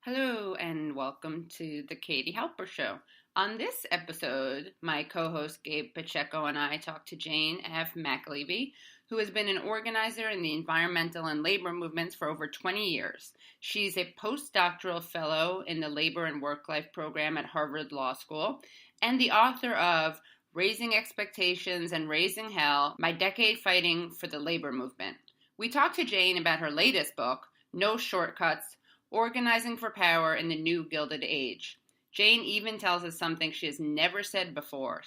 Hello and welcome to the Katie Halper Show. On this episode, my co-host Gabe Pacheco and I talk to Jane F. McAlevey, who has been an organizer in the environmental and labor movements for over 20 years. She's a postdoctoral fellow in the Labor and Work-Life program at Harvard Law School and the author of Raising Expectations and Raising Hell, My Decade Fighting for the Labor Movement. We talked to Jane about her latest book, No Shortcuts, Organizing for Power in the New Gilded Age. Jane even tells us something she has never said before.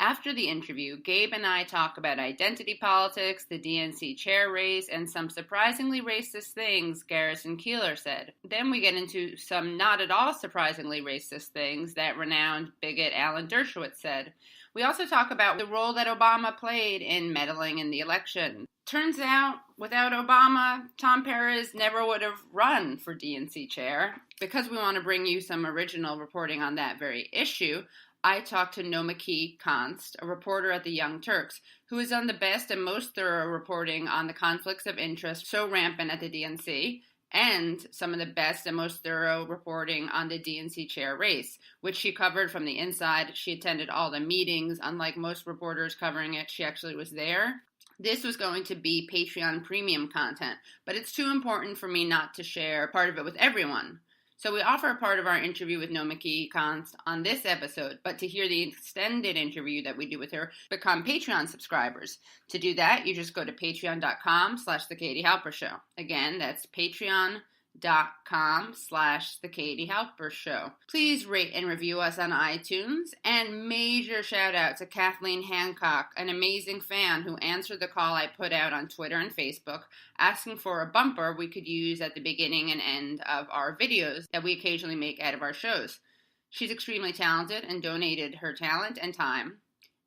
After the interview, Gabe and I talk about identity politics, the DNC chair race, and some surprisingly racist things Garrison Keillor said. Then we get into some not at all surprisingly racist things that renowned bigot Alan Dershowitz said. We also talk about the role that Obama played in meddling in the election. Turns out, without Obama, Tom Perez never would have run for DNC chair. Because we want to bring you some original reporting on that very issue, I talked to Nomiki Konst, a reporter at the Young Turks, who has done the best and most thorough reporting on the conflicts of interest so rampant at the DNC, and some of the best and most thorough reporting on the DNC chair race, which she covered from the inside. She attended all the meetings. Unlike most reporters covering it, she actually was there. This was going to be Patreon premium content, but it's too important for me not to share part of it with everyone. So we offer a part of our interview with Nomiki Konst on this episode, but to hear the extended interview that we do with her, become Patreon subscribers. To do that, you just go to patreon.com/The Katie Halper Show. Again, that's patreon.com/The Katie Halper Show. Please rate and review us on iTunes, and major shout out to Kathleen Hancock, an amazing fan who answered the call I put out on Twitter and Facebook, asking for a bumper we could use at the beginning and end of our videos that we occasionally make out of our shows. She's extremely talented and donated her talent and time,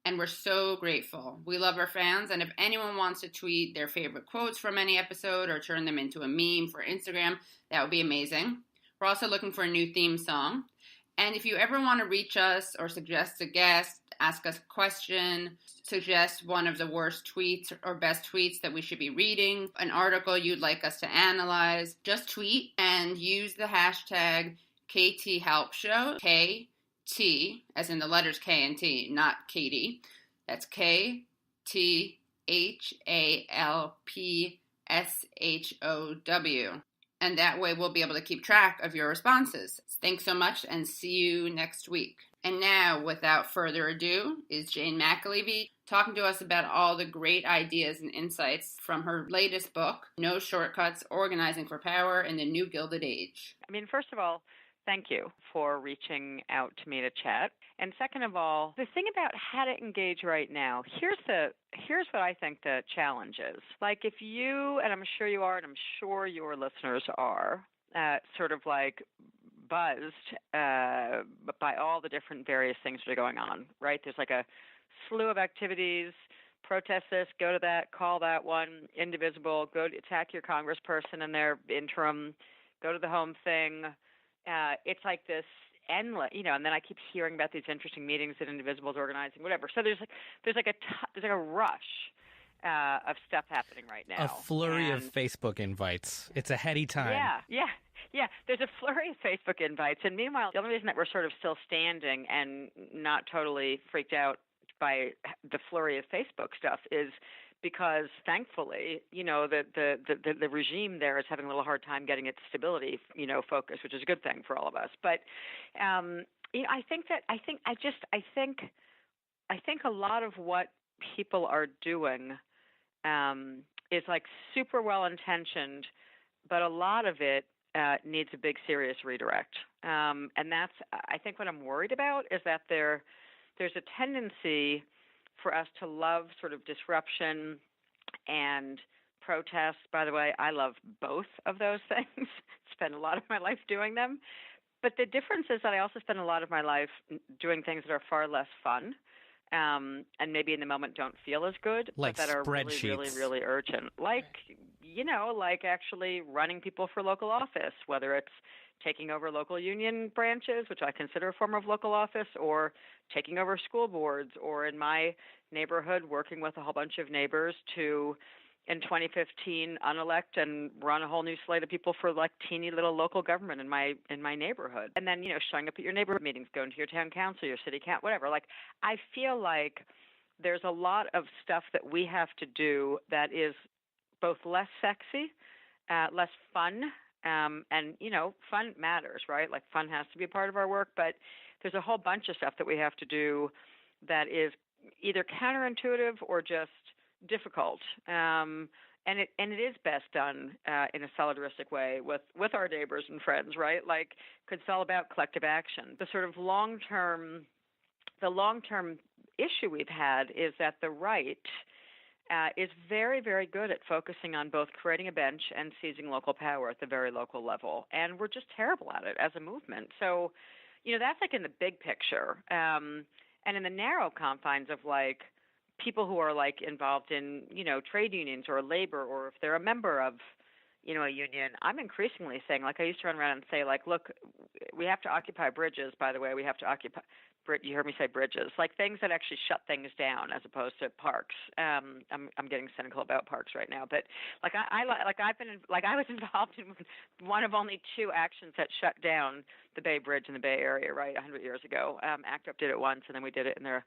and we're so grateful. We love our fans, and if anyone wants to tweet their favorite quotes from any episode or turn them into a meme for Instagram, that would be amazing. We're also looking for a new theme song. And if you ever want to reach us or suggest a guest, ask us a question, suggest one of the worst tweets or best tweets that we should be reading, an article you'd like us to analyze, just tweet and use the hashtag KTHelpShow, KT, as in the letters K and T, not Katie. That's KTHalpShow. And that way we'll be able to keep track of your responses. Thanks so much, and see you next week. And now, without further ado, is Jane McAlevey talking to us about all the great ideas and insights from her latest book, No Shortcuts, Organizing for Power in the New Gilded Age. First of all, thank you for reaching out to me to chat. And second of all, the thing about how to engage right now, here's what I think the challenge is. Like if you, and I'm sure you are, and I'm sure your listeners are, sort of like buzzed by all the different various things that are going on, right? There's like a slew of activities. Protest this, go to that, call that one, indivisible, go to attack your congressperson in their interim, go to the home thing. It's like this endless, and then I keep hearing about these interesting meetings that Indivisible's organizing, whatever. So there's like a rush of stuff happening right now. A flurry of Facebook invites. It's a heady time. Yeah. There's a flurry of Facebook invites, and meanwhile, the only reason that we're sort of still standing and not totally freaked out by the flurry of Facebook stuff is because, thankfully, the regime there is having a little hard time getting its stability, focused, which is a good thing for all of us. But I think a lot of what people are doing is like super well intentioned, but a lot of it needs a big, serious redirect. And that's, I think, what I'm worried about is that there's a tendency for us to love sort of disruption and protest. By the way, I love both of those things. Spend a lot of my life doing them. But the difference is that I also spend a lot of my life doing things that are far less fun, and maybe in the moment don't feel as good, like but that are really, really, really urgent. Like actually running people for local office, whether it's taking over local union branches, which I consider a form of local office, or taking over school boards, or in my neighborhood, working with a whole bunch of neighbors to in 2015 unelect and run a whole new slate of people for like teeny little local government in my neighborhood. And then, showing up at your neighborhood meetings, going to your town council, your city council, whatever. Like, I feel like there's a lot of stuff that we have to do that is both less sexy, less fun, and, fun matters, right? Like, fun has to be a part of our work, but there's a whole bunch of stuff that we have to do that is either counterintuitive or just difficult. And it is best done in a solidaristic way with our neighbors and friends, right? Like, 'cause it's all about collective action. The sort of long-term issue we've had is that the right is very, very good at focusing on both creating a bench and seizing local power at the very local level. And we're just terrible at it as a movement. So, that's like in the big picture. And in the narrow confines of like people who are like involved in, trade unions or labor, or if they're a member of, a union, I'm increasingly saying, like, I used to run around and say, like, look, we have to occupy bridges, by the way, we have to occupy, you heard me say bridges, like things that actually shut things down as opposed to parks. I'm getting cynical about parks right now, but like I was involved in one of only two actions that shut down the Bay Bridge in the Bay Area, right, 100 years ago. ACT UP did it once, and then we did it in their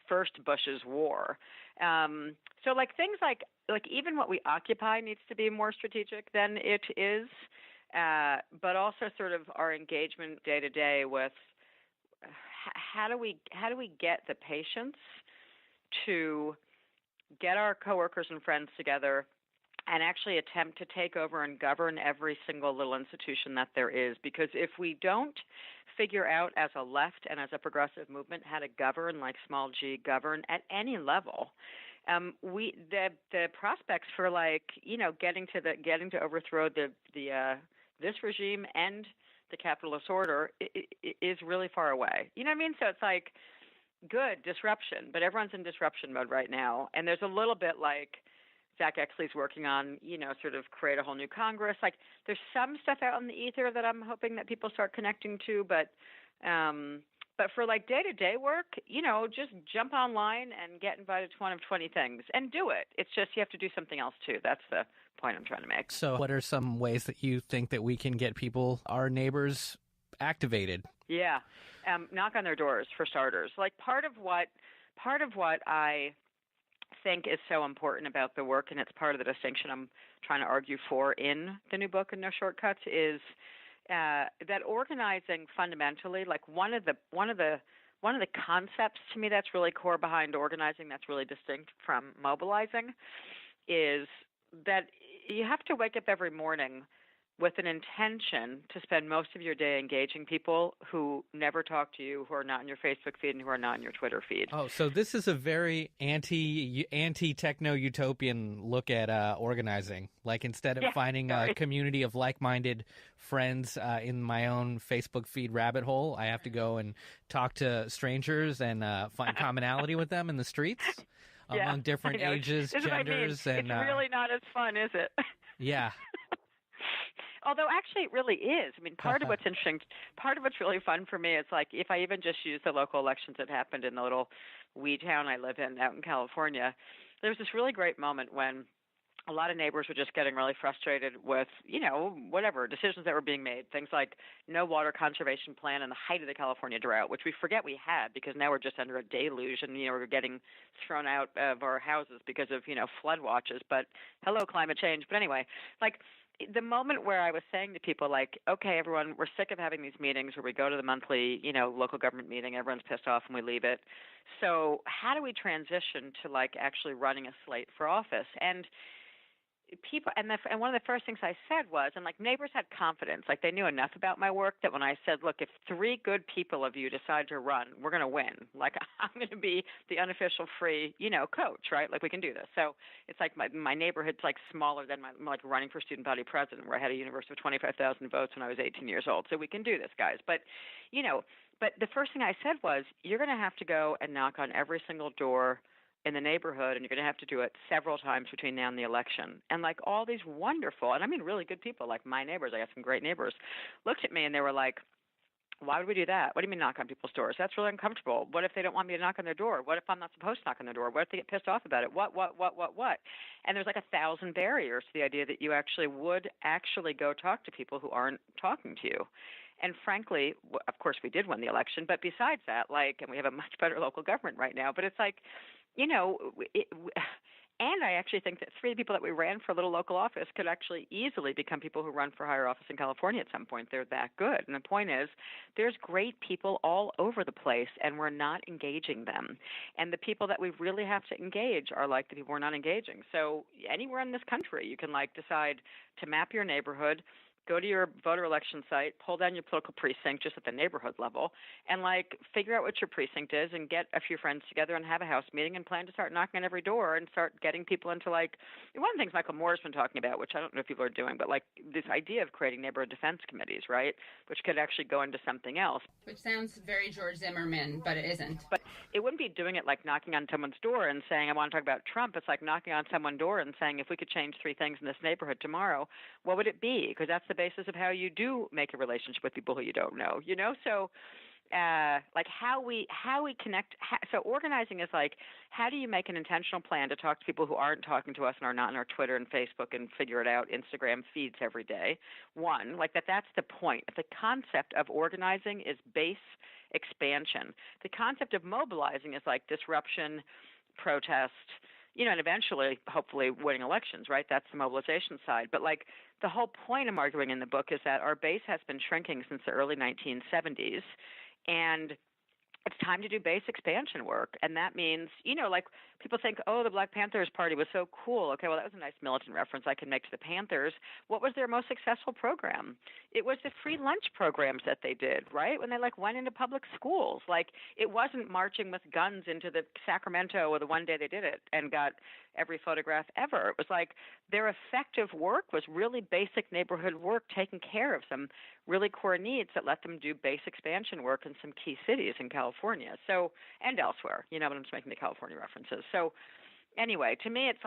first Bush's war. So like things like even what we occupy needs to be more strategic than it is, but also sort of our engagement day to day with how do we get the patience to get our coworkers and friends together and actually attempt to take over and govern every single little institution that there is. Because if we don't figure out as a left and as a progressive movement how to govern, like small g, govern at any level, the prospects for like, getting to overthrow this regime and the capitalist order is really far away. You know what I mean? So it's like, good, disruption, but everyone's in disruption mode right now. And there's a little bit like Zach Exley's working on, sort of create a whole new Congress. Like there's some stuff out in the ether that I'm hoping that people start connecting to, but for like day-to-day work, just jump online and get invited to one of 20 things and do it. It's just you have to do something else too. That's the point I'm trying to make. So what are some ways that you think that we can get people, our neighbors, activated? Yeah. Knock on their doors, for starters. Like part of what I think is so important about the work, and it's part of the distinction I'm trying to argue for in the new book and No Shortcuts, is that organizing fundamentally, like one of the concepts to me that's really core behind organizing, that's really distinct from mobilizing, is that you have to wake up every morning with an intention to spend most of your day engaging people who never talk to you, who are not in your Facebook feed, and who are not in your Twitter feed. Oh, so this is a very anti-techno-utopian look at organizing. Like instead of finding a community of like-minded friends in my own Facebook feed rabbit hole, I have to go and talk to strangers and find commonality with them in the streets among different ages, genders. And it's really not as fun, is it? Yeah. Although actually it really is. I mean, part of what's interesting, part of what's really fun for me is like if I even just use the local elections that happened in the little wee town I live in out in California, there was this really great moment when a lot of neighbors were just getting really frustrated with, whatever decisions that were being made, things like no water conservation plan in the height of the California drought, which we forget we had because now we're just under a deluge and, we're getting thrown out of our houses because of, flood watches. But hello, climate change. But anyway, like the moment where I was saying to people, like, okay, everyone, we're sick of having these meetings where we go to the monthly, local government meeting, everyone's pissed off and we leave it. So how do we transition to like actually running a slate for office? And people, and one of the first things I said was, and like neighbors had confidence, like they knew enough about my work that when I said, look, if 3 good people of you decide to run, we're going to win. Like I'm going to be the unofficial free, coach, right? Like we can do this. So it's like my neighborhood's like smaller than my like running for student body president, where I had a universe of 25,000 votes when I was 18 years old. So we can do this, guys. But, but the first thing I said was, you're going to have to go and knock on every single door in the neighborhood, and you're going to have to do it several times between now and the election. And like all these wonderful, and I mean really good people, like my neighbors, I got some great neighbors, looked at me and they were like, Why would we do that? What do you mean knock on people's doors? That's really uncomfortable. What if they don't want me to knock on their door? What if I'm not supposed to knock on their door? What if they get pissed off about it? What? And there's like 1,000 barriers to the idea that you would go talk to people who aren't talking to you. And frankly, of course, we did win the election. But besides that, and we have a much better local government right now. But it's like, and I actually think that 3 people that we ran for a little local office could actually easily become people who run for higher office in California at some point. They're that good. And the point is, there's great people all over the place, and we're not engaging them. And the people that we really have to engage are like the people we're not engaging. So anywhere in this country, you can decide to map your neighborhood, go to your voter election site, pull down your political precinct just at the neighborhood level, and figure out what your precinct is and get a few friends together and have a house meeting and plan to start knocking on every door and start getting people into one of the things Michael Moore's been talking about, which I don't know if people are doing, but this idea of creating neighborhood defense committees, right, which could actually go into something else. Which sounds very George Zimmerman, but it isn't. But it wouldn't be doing it like knocking on someone's door and saying, I want to talk about Trump. It's like knocking on someone's door and saying, if we could change 3 things in this neighborhood tomorrow, what would it be? Because that's the basis of how you do make a relationship with people who you don't know, So how we connect. So organizing is how do you make an intentional plan to talk to people who aren't talking to us and are not on our Twitter and Facebook and figure it out, Instagram feeds every day. One, that's the point. The concept of organizing is base expansion. The concept of mobilizing is disruption, protest, and eventually, hopefully, winning elections, right? That's the mobilization side. But the whole point I'm arguing in the book is that our base has been shrinking since the early 1970s, and it's time to do base expansion work. And that means, people think, oh, the Black Panthers Party was so cool. Okay, well, that was a nice militant reference I can make to the Panthers. What was their most successful program? It was the free lunch programs that they did, right? When they went into public schools. It wasn't marching with guns into the Sacramento or the one day they did it and got every photograph ever. It was their effective work was really basic neighborhood work, taking care of some really core needs that let them do base expansion work in some key cities in California. So, and elsewhere, but I'm just making the California references. So anyway, to me, it's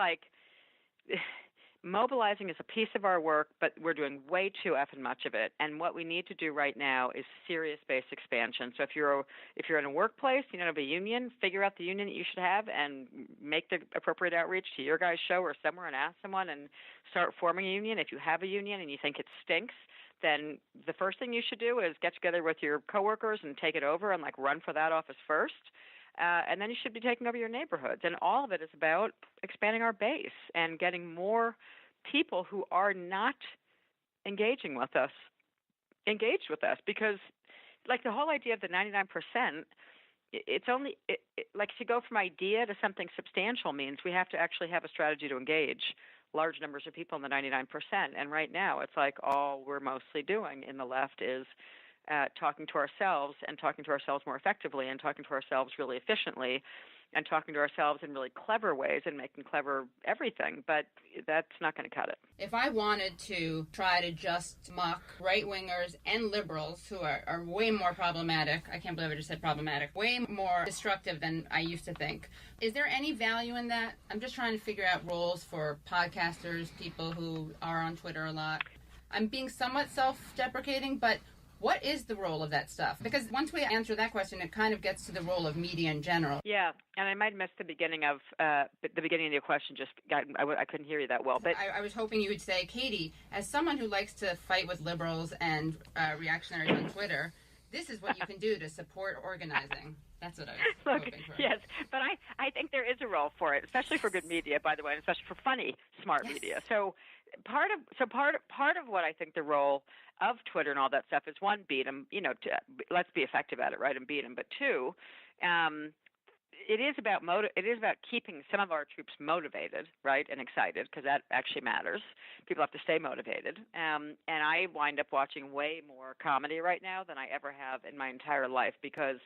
mobilizing is a piece of our work, but we're doing way too effing much of it. And what we need to do right now is serious base expansion. So if you're in a workplace, you don't have a union, figure out the union that you should have and make the appropriate outreach to your guys' show or somewhere and ask someone and start forming a union. If you have a union and you think it stinks, then the first thing you should do is get together with your coworkers and take it over and run for that office first. And then you should be taking over your neighborhoods. And all of it is about expanding our base and getting more people who are not engaged with us. Because the whole idea of the 99%, it's only to go from idea to something substantial means we have to actually have a strategy to engage large numbers of people in the 99%. And right now it's all we're mostly doing in the left is talking to ourselves and talking to ourselves more effectively and talking to ourselves really efficiently and talking to ourselves in really clever ways and making clever everything. But that's not going to cut it. If I wanted to try to just mock right-wingers and liberals who are way more problematic, I can't believe I just said problematic, way more destructive than I used to think, is there any value in that? I'm just trying to figure out roles for podcasters, people who are on Twitter a lot. I'm being somewhat self-deprecating, but what is the role of that stuff? Because once we answer that question, it kind of gets to the role of media in general. Yeah, and I might miss the beginning of your question. I couldn't hear you that well. But I was hoping you would say, Katie, as someone who likes to fight with liberals and reactionaries on Twitter, this is what you can do to support organizing. That's what I was hoping for. Yes, but I think there is a role for it, especially for good media, by the way, and especially for funny, smart media. So part of what I think the role of Twitter and all that stuff is, one, beat them, let's be effective at it, right, and beat them. But two, it is about keeping some of our troops motivated, right, and excited, because that actually matters. People have to stay motivated. And I wind up watching way more comedy right now than I ever have in my entire life, because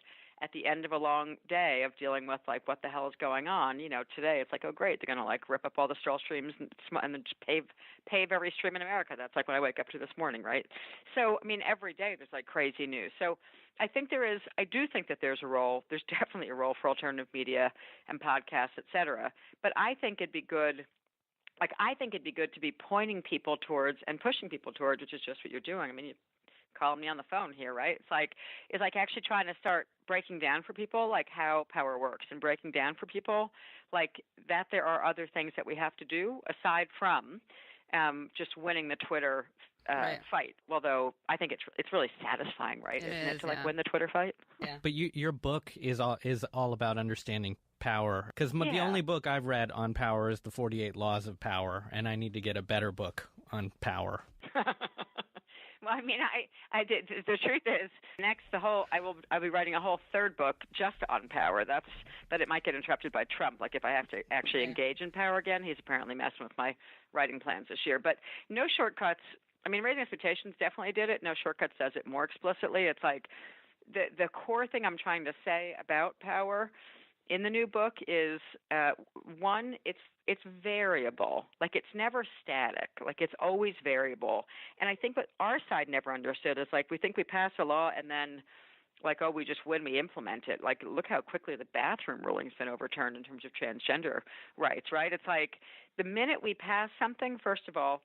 at the end of a long day of dealing with what the hell is going on, today it's oh great, they're going to rip up all the stroll streams and then just pave every stream in America. That's what I wake up to this morning, right? So every day there's crazy news. So I do think that there's definitely a role for alternative media and podcasts, et cetera. But I think it'd be good to be pointing people towards and pushing people towards, which is just what you're doing. calling me on the phone here, right? It's like actually trying to start breaking down for people like how power works, and breaking down for people like that there are other things that we have to do aside from just winning the Twitter fight. Although I think it's really satisfying, right? Isn't it to win the Twitter fight? Yeah. But your book is all about understanding power, because the only book I've read on power is the 48 Laws of Power, and I need to get a better book on power. Well, I mean, I did. The truth is, I'll be writing a whole third book just on power. But it might get interrupted by Trump. Like if I have to actually engage in power again, he's apparently messing with my writing plans this year. But no shortcuts. I mean, Raising Expectations definitely did it. No Shortcuts does it more explicitly. It's like the core thing I'm trying to say about power in the new book is one, it's variable. Like it's never static. Like it's always variable. And I think what our side never understood is like we think we pass a law and then like, oh, we just win, we implement it. Like look how quickly the bathroom ruling's been overturned in terms of transgender rights, right? It's like the minute we pass something, first of all,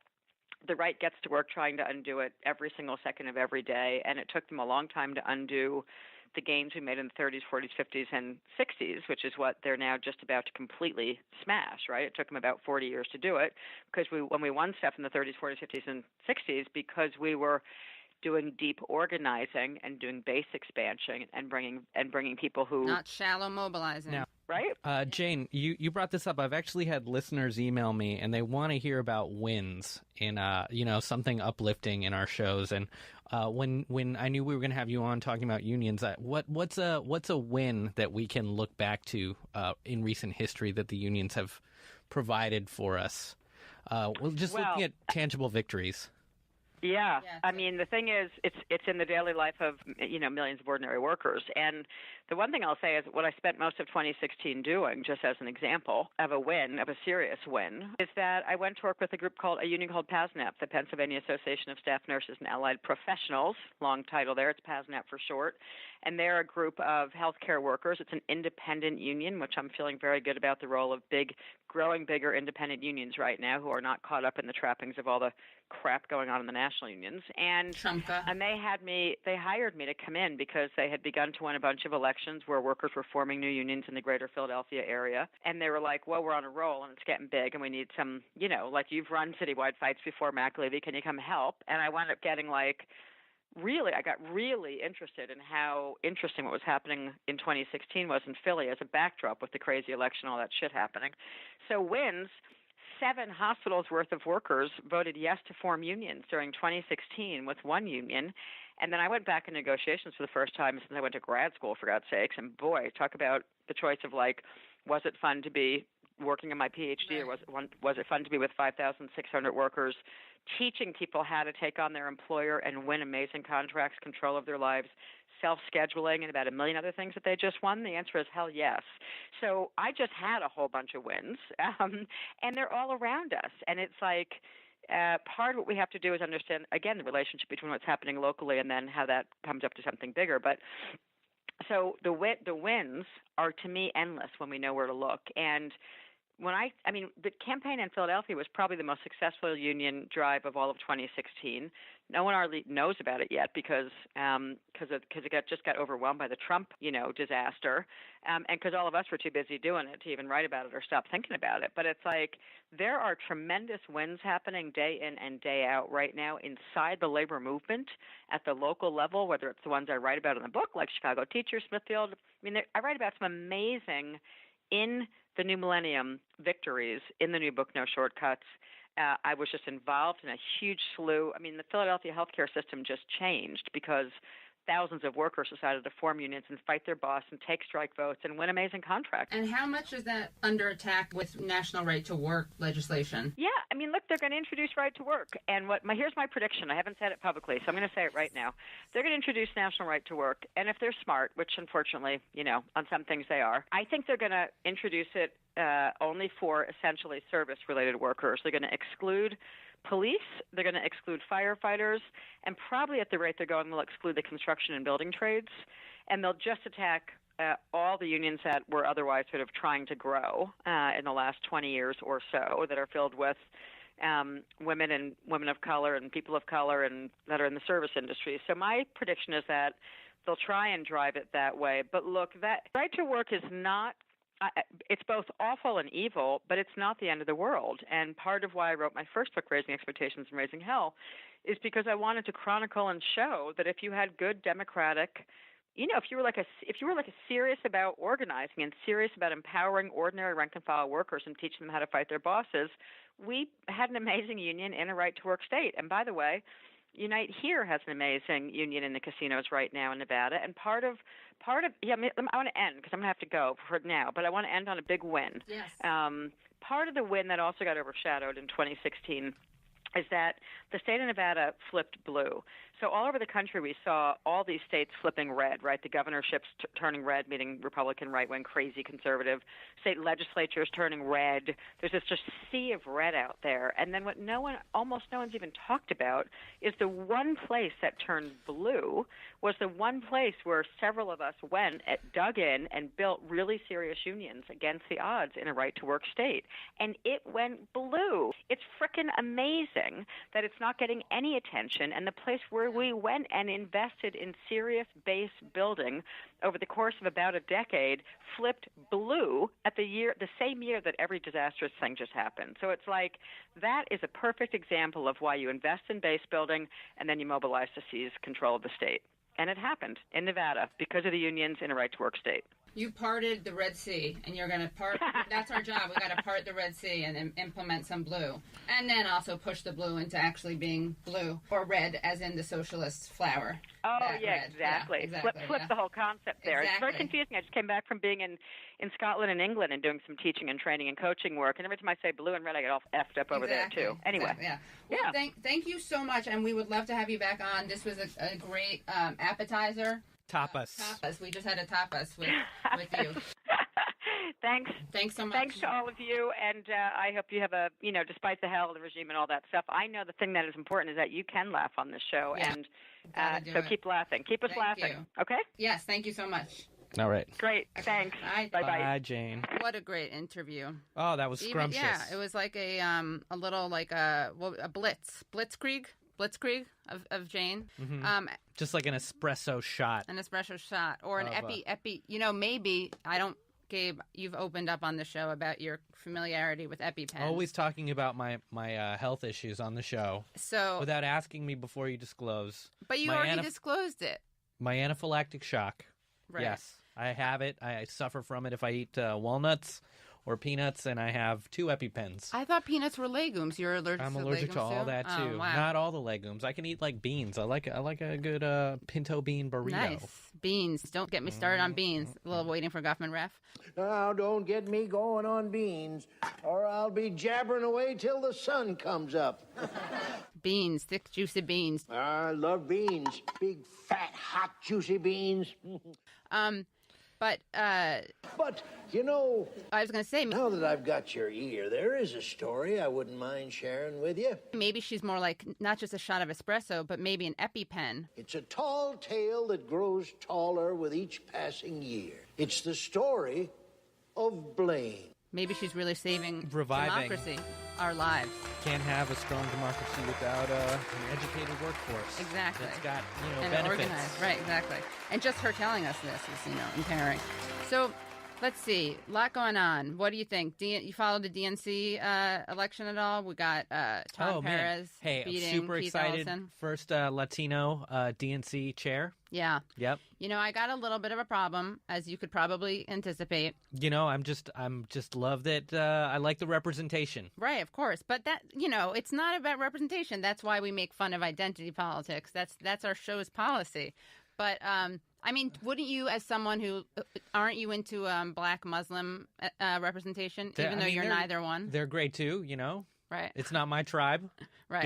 the right gets to work trying to undo it every single second of every day, and it took them a long time to undo the gains we made in the 30s, 40s, 50s, and 60s, which is what they're now just about to completely smash, right? It took them about 40 years to do it because when we won stuff in the 30s, 40s, 50s, and 60s, because we were doing deep organizing and doing base expansion and bringing people who not shallow mobilizing. Now, right? Jane, you brought this up. I've actually had listeners email me, and they want to hear about wins in something uplifting in our shows. And when I knew we were going to have you on talking about unions, what's a win that we can look back to in recent history that the unions have provided for us? Looking at tangible victories. Yeah. I mean, the thing is, it's in the daily life of, millions of ordinary workers. And the one thing I'll say is what I spent most of 2016 doing, just as an example of a win, of a serious win, is that I went to work with a union called PASNAP, the Pennsylvania Association of Staff Nurses and Allied Professionals, long title there, it's PASNAP for short. And they're a group of healthcare workers. It's an independent union, which I'm feeling very good about the role of growing bigger independent unions right now who are not caught up in the trappings of all the crap going on in the national unions. And they hired me to come in because they had begun to win a bunch of elections where workers were forming new unions in the greater Philadelphia area. And they were like, well, we're on a roll and it's getting big and we need some, like you've run citywide fights before, McAlevey, can you come help? And I wound up getting I got really interested in how interesting what was happening in 2016 was in Philly as a backdrop with the crazy election, all that shit happening. So wins, 7 hospitals worth of workers voted yes to form unions during 2016 with one union. And then I went back in negotiations for the first time since I went to grad school, for God's sakes. And boy, talk about the choice of was it fun to be working on my PhD, or was it fun to be with 5,600 workers teaching people how to take on their employer and win amazing contracts, control of their lives, self-scheduling, and about a million other things that they just won? The answer is hell yes. So I just had a whole bunch of wins, and they're all around us. And it's part of what we have to do is understand, again, the relationship between what's happening locally and then how that comes up to something bigger. But so the wins are, to me, endless when we know where to look. And the campaign in Philadelphia was probably the most successful union drive of all of 2016. No one hardly knows about it yet because it just got overwhelmed by the Trump, disaster, and because all of us were too busy doing it to even write about it or stop thinking about it. But it's there are tremendous wins happening day in and day out right now inside the labor movement at the local level, whether it's the ones I write about in the book, like Chicago Teachers, Smithfield. I write about some amazing in the new millennium victories in the new book, No Shortcuts. I was just involved in a huge slew. The Philadelphia healthcare system just changed because thousands of workers decided to form unions and fight their boss and take strike votes and win amazing contracts. And how much is that under attack with national right to work legislation? Yeah, look, they're going to introduce right to work. And here's my prediction. I haven't said it publicly, so I'm going to say it right now. They're going to introduce national right to work. And if they're smart, which unfortunately, on some things they are, I think they're going to introduce it only for essentially service-related workers. They're going to exclude police, they're going to exclude firefighters, and probably at the rate they're going, will exclude the construction and building trades. And they'll just attack all the unions that were otherwise sort of trying to grow in the last 20 years or so, that are filled with women and women of color and people of color and that are in the service industry. So my prediction is that they'll try and drive it that way. But look, that right to work is not it's both awful and evil, but it's not the end of the world. And part of why I wrote my first book, Raising Expectations and Raising Hell, is because I wanted to chronicle and show that if you had good democratic, if you were like serious about organizing and serious about empowering ordinary rank and file workers and teaching them how to fight their bosses, we had an amazing union in a right to work state. And by the way, Unite Here has an amazing union in the casinos right now in Nevada, and part of I want to end because I'm going to have to go for now, but I want to end on a big win. Yes. Part of the win that also got overshadowed in 2016 is that the state of Nevada flipped blue. So all over the country, we saw all these states flipping red, right? The governorships turning red, meaning Republican, right-wing, crazy, conservative. State legislatures turning red. There's this just sea of red out there. And then what almost no one's even talked about is the one place that turned blue was the one place where several of us dug in and built really serious unions against the odds in a right-to-work state. And it went blue. It's frickin' amazing that it's not getting any attention, and the place where we went and invested in serious base building over the course of about a decade flipped blue at the same year that every disastrous thing just happened. So it's like that is a perfect example of why you invest in base building and then you mobilize to seize control of the state. And it happened in Nevada because of the unions in a right-to-work state. You parted the Red Sea, and you're going to part. That's our job. We got to part the Red Sea and implement some blue, and then also push the blue into actually being blue or red, as in the socialist flower. Oh yeah, exactly. Flip the whole concept there. Exactly. It's very confusing. I just came back from being in Scotland and England and doing some teaching and training and coaching work, and every time I say blue and red, I get all effed up over there too. Anyway, Well, thank you so much, and we would love to have you back on. This was a great appetizer. Tapas. We just had a tapas with you. Thanks so much. Thanks to all of you, and I hope you have despite the hell of the regime and all that stuff, I know the thing that is important is that you can laugh on this show, and so keep laughing. Keep us laughing, okay? Yes, thank you so much. All right. Great, thanks. Bye-bye. Bye, Jane. What a great interview. Oh, that was scrumptious. It was like a little like a blitzkrieg of Jane. Mm-hmm. Just like an espresso shot. Or an epi. Maybe I don't. Gabe, you've opened up on the show about your familiarity with EpiPens. Always talking about my health issues on the show. So without asking me before you disclose. But you already disclosed it. My anaphylactic shock. Right. Yes, I have it. I suffer from it if I eat walnuts or peanuts, and I have 2 EpiPens. I thought peanuts were legumes. You're allergic I'm to allergic legumes to all too? that too. Oh, wow. Not all the legumes. I can eat like beans. I like a good pinto bean burrito. Nice. Beans. Don't get me started on beans. A little waiting for Guffman Ref. Now, don't get me going on beans, or I'll be jabbering away till the sun comes up. Beans. Thick, juicy beans. I love beans. Big, fat, hot, juicy beans. But, I was going to say, now that I've got your ear, there is a story I wouldn't mind sharing with you. Maybe she's more like not just a shot of espresso, but maybe an EpiPen. It's a tall tale that grows taller with each passing year. It's the story of blame. Maybe she's really reviving democracy, our lives. Can't have a strong democracy without an educated workforce. Exactly. It's got, and benefits. Organized. Right, exactly. And just her telling us this is, empowering. So, let's see. A lot going on. What do you think? You followed the DNC election at all? We got Tom Perez beating super Keith excited. Ellison. First Latino DNC chair. Yeah. Yep. I got a little bit of a problem, as you could probably anticipate. I'm just love that. I like the representation. Right, of course. But that, it's not about representation. That's why we make fun of identity politics. That's our show's policy. But, wouldn't you, as someone who, aren't you into black Muslim representation, even though you're neither one? They're great too, Right. It's not my tribe. Right.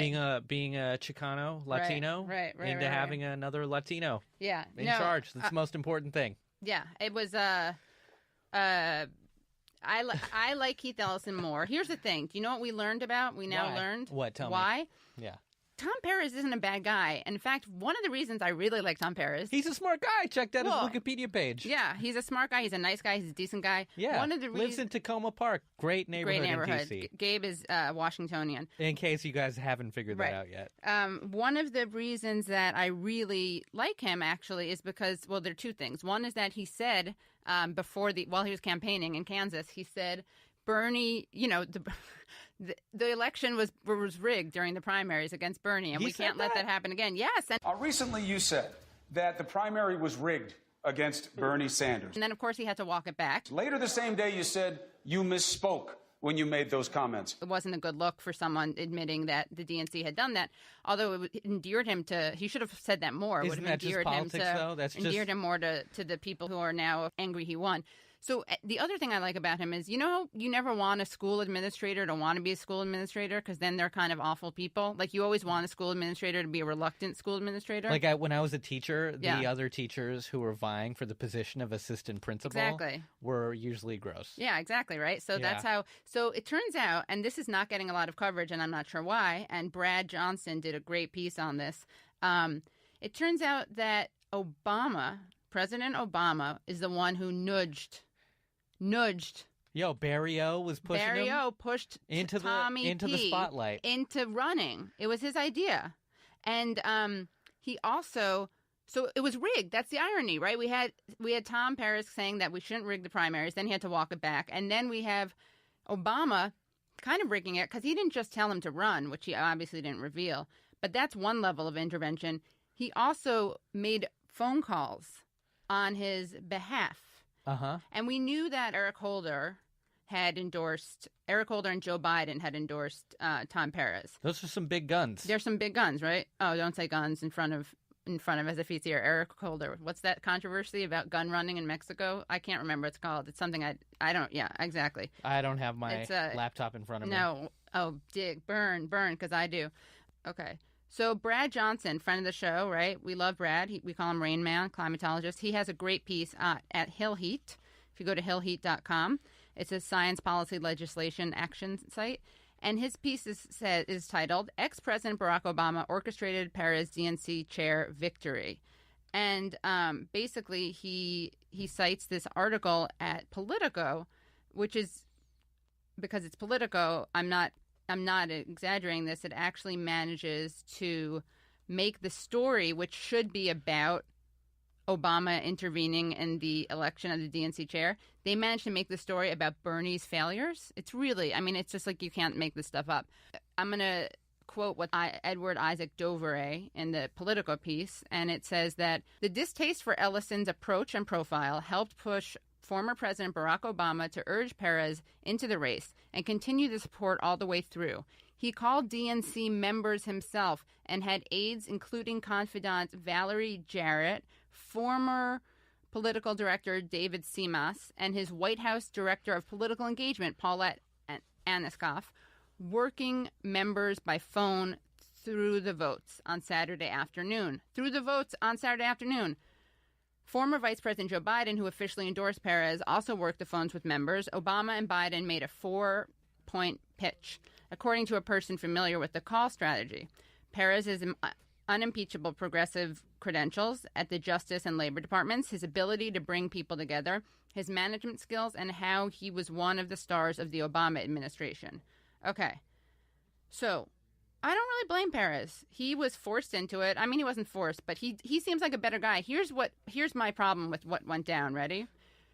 Being a Chicano, Latino, right, into having another Latino. Yeah. In charge. That's the most important thing. Yeah. It was I like Keith Ellison more. Here's the thing. Do you know what we learned about? We now learned. What? Tell me. Why? Yeah. Tom Perez isn't a bad guy. In fact, one of the reasons I really like Tom Perez... He's a smart guy. Checked out his Wikipedia page. Yeah, he's a smart guy. He's a nice guy. He's a decent guy. Yeah, lives in Tacoma Park. Great neighborhood in D.C. Gabe is Washingtonian. In case you guys haven't figured that out yet. One of the reasons that I really like him, actually, is because, well, there are two things. One is that he said, while he was campaigning in Kansas, he said, Bernie, the election was rigged during the primaries against Bernie, and we can't let that happen again. Yes. And recently you said that the primary was rigged against Bernie Sanders. And then, of course, he had to walk it back. Later the same day, you said you misspoke when you made those comments. It wasn't a good look for someone admitting that the DNC had done that, although it endeared him to, he should have said that more. It would have endeared him to, endeared him more to the people who are now angry he won. So the other thing I like about him is, you never want a school administrator to want to be a school administrator because then they're kind of awful people. Like, you always want a school administrator to be a reluctant school administrator. Like, when I was a teacher, the other teachers who were vying for the position of assistant principal were usually gross. Yeah, exactly, right? So that's how... So it turns out, and this is not getting a lot of coverage, and I'm not sure why, and Brad Johnson did a great piece on this. It turns out that President Obama, is the one who nudged. Barrio was pushing him. Barrio pushed into the spotlight, into running. It was his idea, and he also. So it was rigged. That's the irony, right? We had Tom Perez saying that we shouldn't rig the primaries. Then he had to walk it back, and then we have Obama kind of rigging it because he didn't just tell him to run, which he obviously didn't reveal. But that's one level of intervention. He also made phone calls on his behalf. And we knew that Eric Holder and Joe Biden had endorsed Tom Perez. Those are some big guns. They're some big guns, right? Oh, don't say guns in front of as if he's here. Eric Holder. What's that controversy about gun running in Mexico? I can't remember what it's called. It's something I don't. Yeah, exactly. I don't have my laptop in front of me. No. Oh, burn, because I do. Okay. So Brad Johnson, friend of the show, right? We love Brad. We call him Rain Man, climatologist. He has a great piece at Hill Heat. If you go to hillheat.com, it's a science policy legislation action site. And his piece is titled, Ex-President Barack Obama Orchestrated Perez DNC Chair Victory. And basically he cites this article at Politico, which is, because it's Politico, I'm not exaggerating this, it actually manages to make the story, which should be about Obama intervening in the election of the DNC chair, they managed to make the story about Bernie's failures. It's really, it's just like you can't make this stuff up. I'm going to quote what Edward Isaac Dovere in the Politico piece, and it says that the distaste for Ellison's approach and profile helped push former President Barack Obama to urge Perez into the race and continue the support all the way through. He called DNC members himself and had aides, including confidant Valerie Jarrett, former political director David Simas, and his White House director of political engagement, Paulette Aniskoff, working members by phone through the votes on Saturday afternoon. Former Vice President Joe Biden, who officially endorsed Perez, also worked the phones with members. Obama and Biden made a 4-point pitch, according to a person familiar with the call strategy. Perez's unimpeachable progressive credentials at the Justice and Labor Departments, his ability to bring people together, his management skills, and how he was one of the stars of the Obama administration. Okay, so I don't really blame Perez. He was forced into it. He wasn't forced, but he seems like a better guy. Here's my problem with what went down. Ready?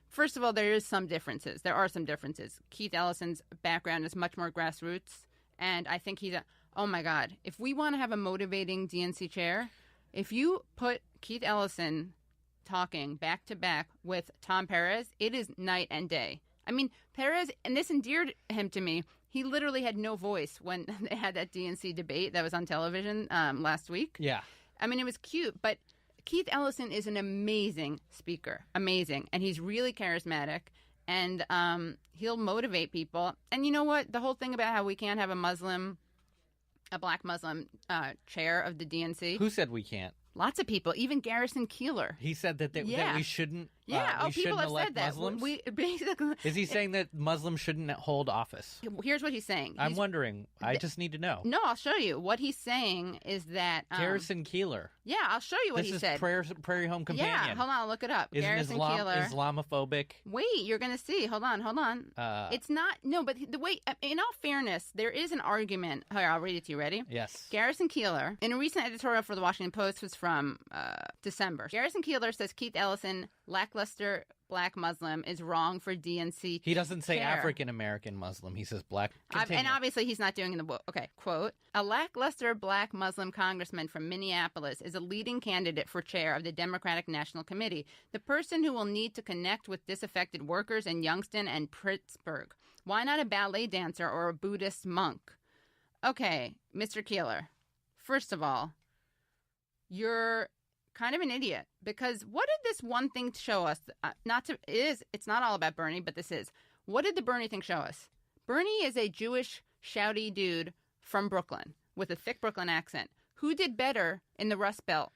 First of all, there are some differences. Keith Ellison's background is much more grassroots, and I think oh my God, if we want to have a motivating DNC chair, if you put Keith Ellison talking back to back with Tom Perez, it is night and day. Perez, and this endeared him to me, he literally had no voice when they had that DNC debate that was on television last week. Yeah. It was cute, but Keith Ellison is an amazing speaker. Amazing. And he's really charismatic, and he'll motivate people. And you know what? The whole thing about how we can't have a black Muslim chair of the DNC. Who said we can't? Lots of people, even Garrison Keillor. He said that we shouldn't Yeah, we people shouldn't have elect said that. Muslims? We basically. Is he saying that Muslims shouldn't hold office? Here's what he's saying. I'm wondering. I just need to know. No, I'll show you. What he's saying is that Garrison Keillor. Yeah, I'll show you what he said. This is Prairie Home Companion. Yeah, hold on, I'll look it up. Isn't Garrison Keillor. Islamophobic? Wait, you're going to see. Hold on. It's not. No, but the way. In all fairness, there is an argument. Here, I'll read it to you. Ready? Yes. Garrison Keillor, in a recent editorial for the Washington Post, was from December. Garrison Keillor says Keith Ellison, lackluster black Muslim, is wrong for DNC. He doesn't say chair. African American Muslim. He says black. And obviously he's not doing the okay. Quote: a lackluster black Muslim congressman from Minneapolis is a leading candidate for chair of the Democratic National Committee. The person who will need to connect with disaffected workers in Youngstown and Pittsburgh. Why not a ballet dancer or a Buddhist monk? Okay, Mr. Keillor. First of all, you're kind of an idiot, because what did this one thing show us? It's not all about Bernie, but this is. What did the Bernie thing show us? Bernie is a Jewish, shouty dude from Brooklyn with a thick Brooklyn accent. Who did better in the Rust Belt?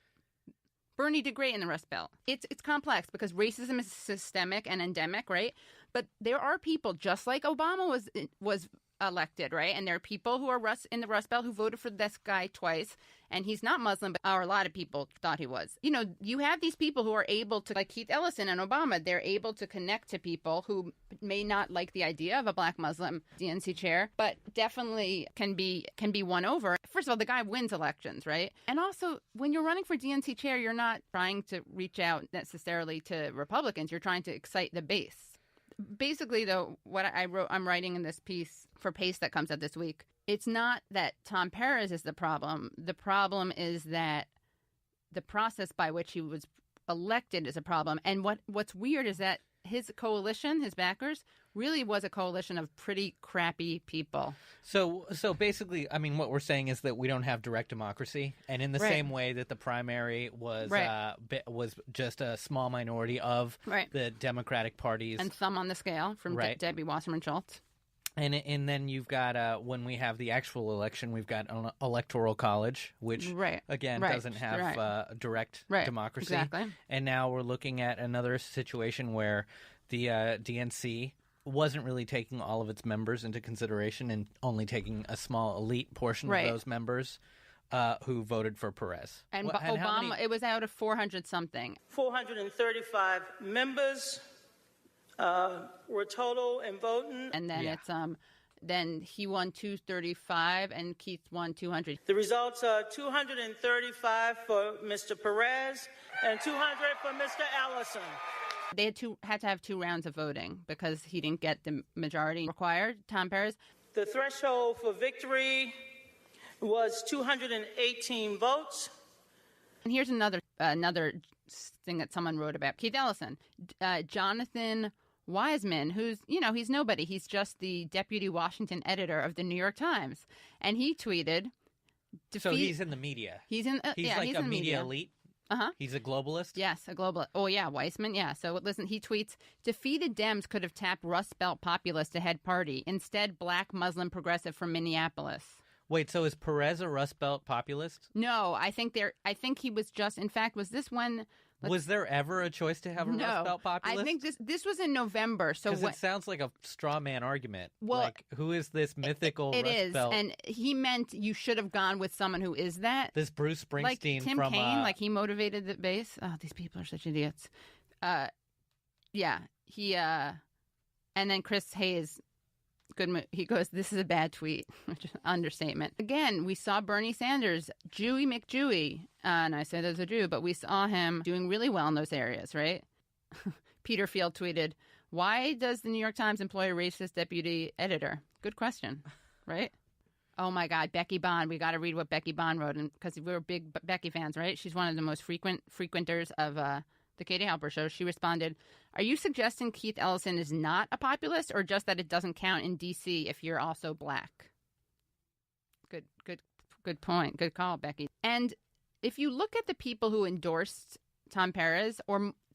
Bernie did great in the Rust Belt. It's complex because racism is systemic and endemic, right? But there are people, just like Obama was elected, right? And there are people who are in the Rust Belt who voted for this guy twice, and he's not Muslim, or a lot of people thought he was. You know, you have these people who are able to, like Keith Ellison and Obama, they're able to connect to people who may not like the idea of a black Muslim DNC chair, but definitely can be won over. First of all, the guy wins elections, right? And also, when you're running for DNC chair, you're not trying to reach out necessarily to Republicans. You're trying to excite the base. Basically, though, what I'm writing in this piece for Pace that comes out this week, it's not that Tom Perez is the problem. The problem is that the process by which he was elected is a problem. And what's weird is that his coalition, his backers, really was a coalition of pretty crappy people. So basically, I mean, what we're saying is that we don't have direct democracy, and in the same way that the primary was just a small minority of the Democratic parties, and thumb on the scale from Debbie Wasserman Schultz. And then you've got when we have the actual election, we've got an electoral college, which again doesn't have direct democracy. Exactly. And now we're looking at another situation where the DNC wasn't really taking all of its members into consideration and only taking a small elite portion of those members who voted for Perez. And Obama, it was out of 400 something. 435 members were total in voting. And then it's then he won 235 and Keith won 200. The results are 235 for Mr. Perez and 200 for Mr. Ellison. They had to have 2 rounds of voting because he didn't get the majority required, Tom Perez. The threshold for victory was 218 votes. And here's another thing that someone wrote about Keith Ellison. Jonathan Wiseman, who's, he's nobody. He's just the deputy Washington editor of the New York Times. And he tweeted... So he's in the media. He's in a in media elite? Uh-huh. He's a globalist? Yes, a globalist. Oh, yeah, Weissman, yeah. So, listen, he tweets, defeated Dems could have tapped Rust Belt populist to head party. Instead, black Muslim progressive from Minneapolis. Wait, so is Perez a Rust Belt populist? No, I think he was just, in fact, was this one... Was there ever a choice to have a Rust Belt populist? I think this was in November. So it sounds like a straw man argument. Well, like, who is this mythical Rust Belt? It is, and he meant you should have gone with someone who is that. This Bruce Springsteen like Tim from... Kaine, like he motivated the base. Oh, these people are such idiots. Yeah, he... And then Chris Hayes... He goes, this is a bad tweet, which is an understatement. Again, we saw Bernie Sanders, Jewy McJewy, and I said as a Jew, but we saw him doing really well in those areas, right? Peter Field tweeted, why does the New York Times employ a racist deputy editor? Good question, right? Oh, my God, Becky Bond. We got to read what Becky Bond wrote, because we're big Becky fans, right? She's one of the most frequenters of the Katie Halper Show. She responded, are you suggesting Keith Ellison is not a populist, or just that it doesn't count in D.C. if you're also black? Good point. Good call, Becky. And if you look at the people who endorsed Tom Perez,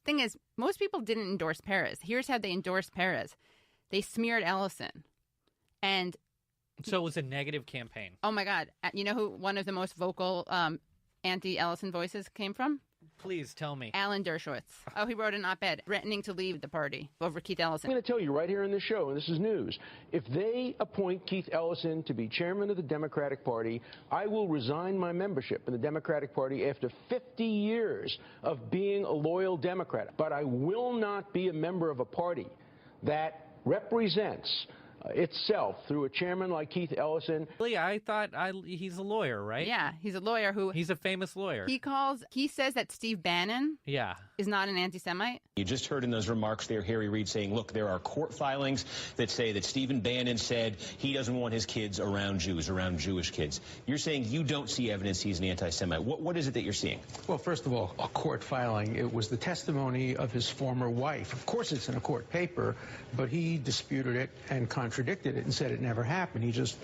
thing is, most people didn't endorse Perez. Here's how they endorsed Perez. They smeared Ellison. And so it was a negative campaign. Oh, my God. You know who one of the most vocal anti-Ellison voices came from? Please tell me. Alan Dershowitz. Oh, he wrote an op-ed threatening to leave the party over Keith Ellison. I'm going to tell you right here in this show, and this is news, if they appoint Keith Ellison to be chairman of the Democratic Party, I will resign my membership in the Democratic Party after 50 years of being a loyal Democrat. But I will not be a member of a party that represents itself through a chairman like Keith Ellison. Really, I thought he's a lawyer, right? Yeah, he's a lawyer who... He's a famous lawyer. He says that Steve Bannon is not an anti-Semite. You just heard in those remarks there Harry Reid saying, look, there are court filings that say that Stephen Bannon said he doesn't want his kids around Jews, around Jewish kids. You're saying you don't see evidence he's an anti-Semite. What is it that you're seeing? Well, first of all, a court filing. It was the testimony of his former wife. Of course, it's in a court paper, but he disputed it and contradicted it and said it never happened. He just,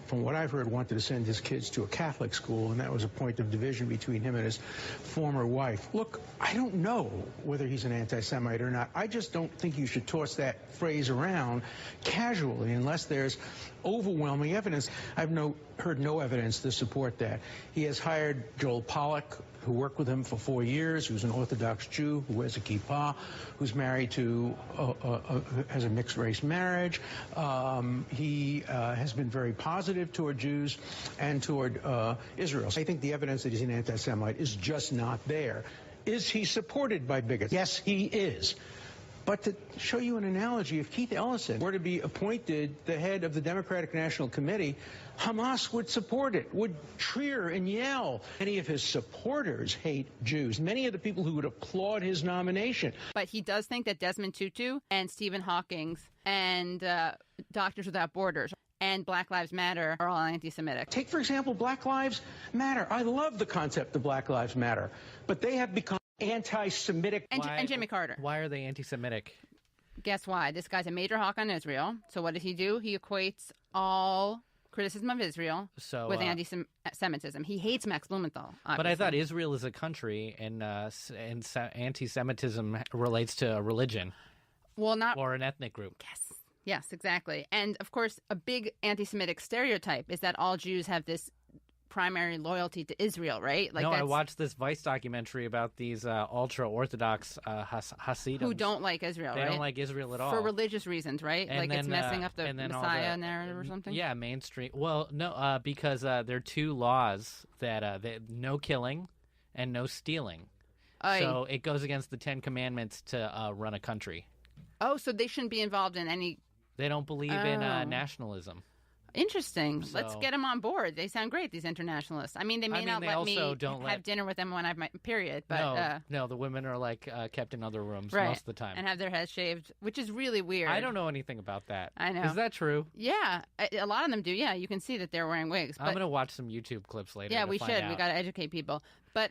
from what I've heard, wanted to send his kids to a Catholic school, and that was a point of division between him and his former wife. Look, I don't know whether he's an anti-Semite or not. I just don't think you should toss that phrase around casually unless there's overwhelming evidence. I've heard no evidence to support that. He has hired Joel Pollack, who worked with him for 4 years, who's an Orthodox Jew, who wears a kippah, who's married to, has a mixed-race marriage. He has been very positive toward Jews and toward Israel. I think the evidence that he's an anti-Semite is just not there. Is he supported by bigots? Yes, he is. But to show you an analogy, if Keith Ellison were to be appointed the head of the Democratic National Committee, Hamas would support it, would cheer and yell. Many of his supporters hate Jews. Many of the people who would applaud his nomination. But he does think that Desmond Tutu and Stephen Hawking and Doctors Without Borders and Black Lives Matter are all anti-Semitic. Take, for example, Black Lives Matter. I love the concept of Black Lives Matter, but they have become anti-Semitic. And Jimmy Carter. Why are they anti-Semitic? Guess why? This guy's a major hawk on Israel. So what does he do? He equates all criticism of Israel with anti-Semitism. He hates Max Blumenthal, obviously. But I thought Israel is a country, and anti-Semitism relates to a religion. Well, not... Or an ethnic group. Yes, exactly. And, of course, a big anti-Semitic stereotype is that all Jews have this primary loyalty to Israel, right? Like, no, I watched this Vice documentary about these ultra-Orthodox Hasidim. Who don't like Israel, They don't like Israel at all. For religious reasons, right? And it's messing up the Messiah narrative or something? Yeah, mainstream. Well, no, because there are two laws that no killing and no stealing. So it goes against the 10 Commandments to run a country. Oh, so they shouldn't be involved in any... They don't believe in nationalism. Interesting. So, let's get them on board. They sound great, these internationalists. I mean, they may not let me have dinner with them when I have my period. But no, the women are kept in other rooms most of the time. And have their heads shaved, which is really weird. I don't know anything about that. I know. Is that true? Yeah. A lot of them do. Yeah, you can see that they're wearing wigs. I'm going to watch some YouTube clips later. Yeah, we should. We got to educate people. But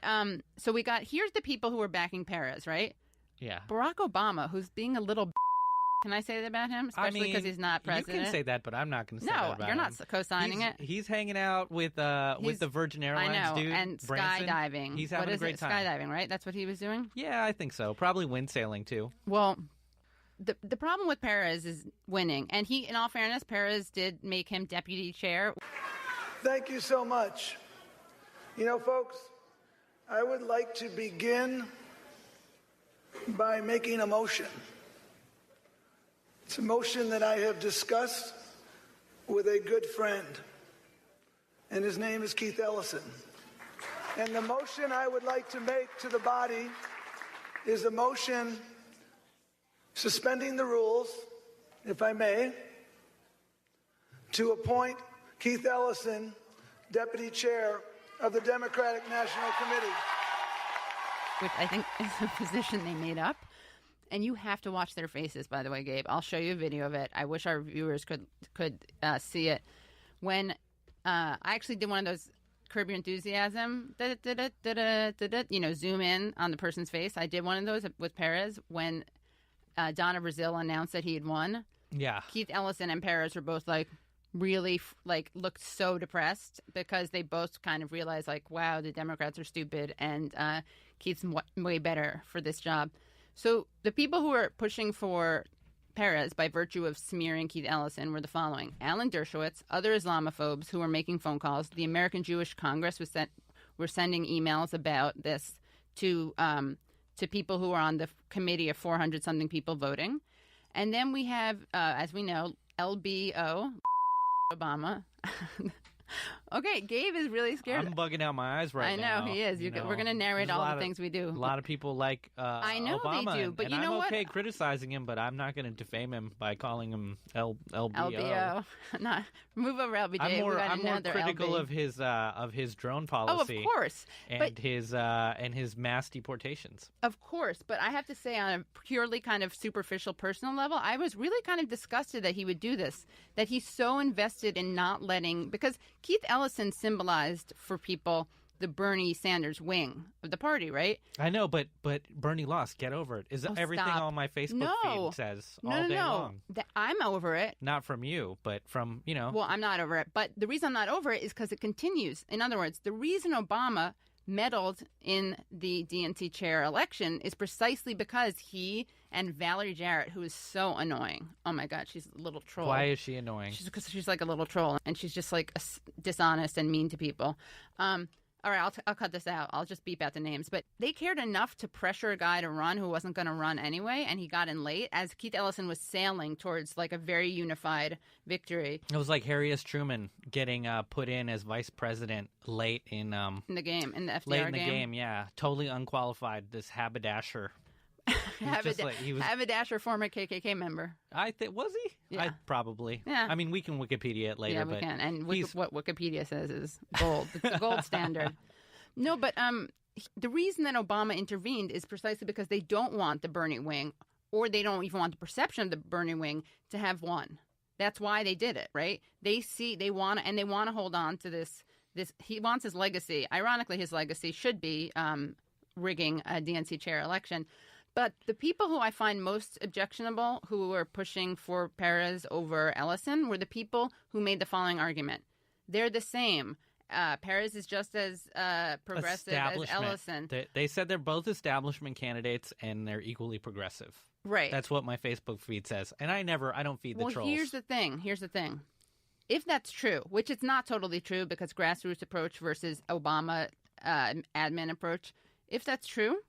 so here's the people who are backing Perez, right? Yeah. Barack Obama, who's being a little... Can I say that about him? Especially because he's not president. You can say that, but I'm not going to say that about him. No, you're not co-signing it. He's hanging out with the Virgin Airlines dude. And Branson. Skydiving. He's having a great time. Skydiving, right? That's what he was doing? Yeah, I think so. Probably wind sailing, too. Well, the problem with Perez is winning. And in all fairness, Perez did make him deputy chair. Thank you so much. You know, folks, I would like to begin by making a motion. It's a motion that I have discussed with a good friend, and his name is Keith Ellison. And the motion I would like to make to the body is a motion suspending the rules, if I may, to appoint Keith Ellison deputy chair of the Democratic National Committee. Which I think is a position they made up. And you have to watch their faces, by the way, Gabe. I'll show you a video of it. I wish our viewers could see it. When I actually did one of those Curb Your Enthusiasm, zoom in on the person's face. I did one of those with Perez when Donna Brazile announced that he had won. Yeah. Keith Ellison and Perez were both really looked so depressed because they both kind of realized wow, the Democrats are stupid and Keith's way better for this job. So the people who are pushing for Perez by virtue of smearing Keith Ellison were the following: Alan Dershowitz, other Islamophobes who were making phone calls. The American Jewish Congress were sending emails about this to people who are on the committee of 400 something people voting. And then we have, as we know, LBO, Obama. Okay, Gabe is really scared. I'm bugging out my eyes right now. I know, he is. We're going to narrate all the things we do. A lot of people like I know Obama, they do, but and you know I'm what? okay criticizing him, but I'm not going to defame him by calling him LBO. LBO. Not, move over LBJ. I'm more another critical LB. of his drone policy. Oh, of course. And his mass deportations. Of course, but I have to say on a purely kind of superficial personal level, I was really kind of disgusted that he would do this, that he's so invested in not letting, because Keith Ellison symbolized for people the Bernie Sanders wing of the party, right? I know, but Bernie lost. Get over it. Is everything stop. on my Facebook feed says all day long. I'm over it. Not from you, but from, Well, I'm not over it. But the reason I'm not over it is because it continues. In other words, the reason Obama meddled in the DNC chair election is precisely because he and Valerie Jarrett, who is so annoying. Oh my God, she's a little troll. Why is she annoying? Because she's like a little troll, and she's just like dishonest and mean to people. All right, I'll cut this out. I'll just beep out the names. But they cared enough to pressure a guy to run who wasn't going to run anyway, and he got in late as Keith Ellison was sailing towards like a very unified victory. It was like Harry S. Truman getting put in as vice president late in the game, in the FDR late in the game. Yeah, totally unqualified. This haberdasher. Haberdasher, former KKK member. Was he? Yeah. Probably. Yeah. I mean, we can Wikipedia it later. Yeah, we can. And what Wikipedia says is gold. It's the gold standard. No, but the reason that Obama intervened is precisely because they don't want the Bernie wing, or they don't even want the perception of the Bernie wing to have won. That's why they did it, right? They want to hold on to this. He wants his legacy. Ironically, his legacy should be rigging a DNC chair election. But the people who I find most objectionable, who were pushing for Perez over Ellison, were the people who made the following argument. They're the same. Perez is just as progressive as Ellison. They said they're both establishment candidates and they're equally progressive. Right. That's what my Facebook feed says. And I don't feed the trolls. Well, here's the thing. If that's true, which it's not totally true because grassroots approach versus Obama admin approach, if that's true,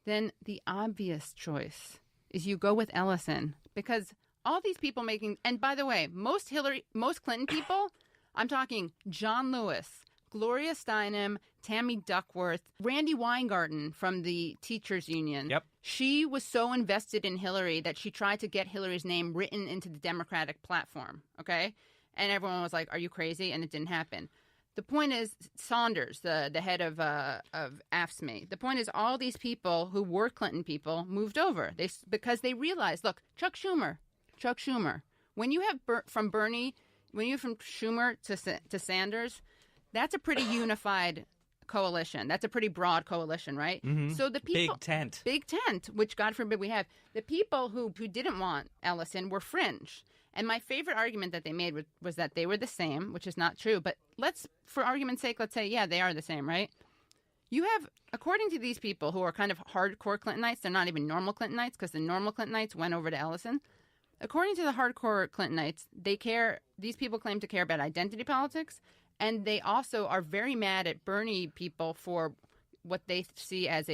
then the obvious choice is you go with Ellison, because all these people and by the way, most Clinton people, I'm talking John Lewis, Gloria Steinem, Tammy Duckworth, Randy Weingarten from the Teachers Union. Yep. She was so invested in Hillary that she tried to get Hillary's name written into the Democratic platform, okay? And everyone was like, are you crazy? And it didn't happen. The point is, Saunders, the head of AFSCME, the point is all these people who were Clinton people moved over because they realized, look, Chuck Schumer, when you have from Schumer to Sanders, that's a pretty unified coalition. That's a pretty broad coalition, right? Mm-hmm. So the people, big tent, which God forbid we have. The people who didn't want Ellison were fringe. And my favorite argument that they made was that they were the same, which is not true. But for argument's sake, let's say, yeah, they are the same, right? You have, according to these people who are kind of hardcore Clintonites, they're not even normal Clintonites because the normal Clintonites went over to Ellison. According to the hardcore Clintonites, these people claim to care about identity politics, and they also are very mad at Bernie people for what they see as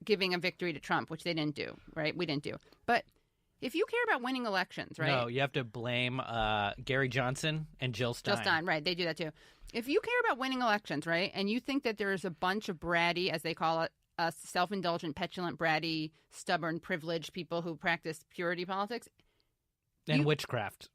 giving a victory to Trump, which they didn't do, right? We didn't do. But if you care about winning elections, right? No, you have to blame Gary Johnson and Jill Stein. Jill Stein, right. They do that too. If you care about winning elections, right, and you think that there's a bunch of bratty, as they call it, self-indulgent, petulant, bratty, stubborn, privileged people who practice purity politics. And witchcraft.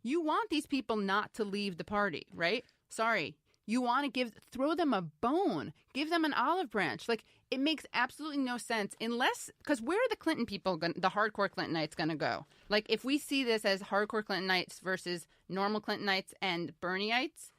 You want these people not to leave the party, right? Sorry. You want to throw them a bone, give them an olive branch. Like, it makes absolutely no sense because where are the Clinton people, the hardcore Clintonites, going to go? Like, if we see this as hardcore Clintonites versus normal Clintonites and Bernieites,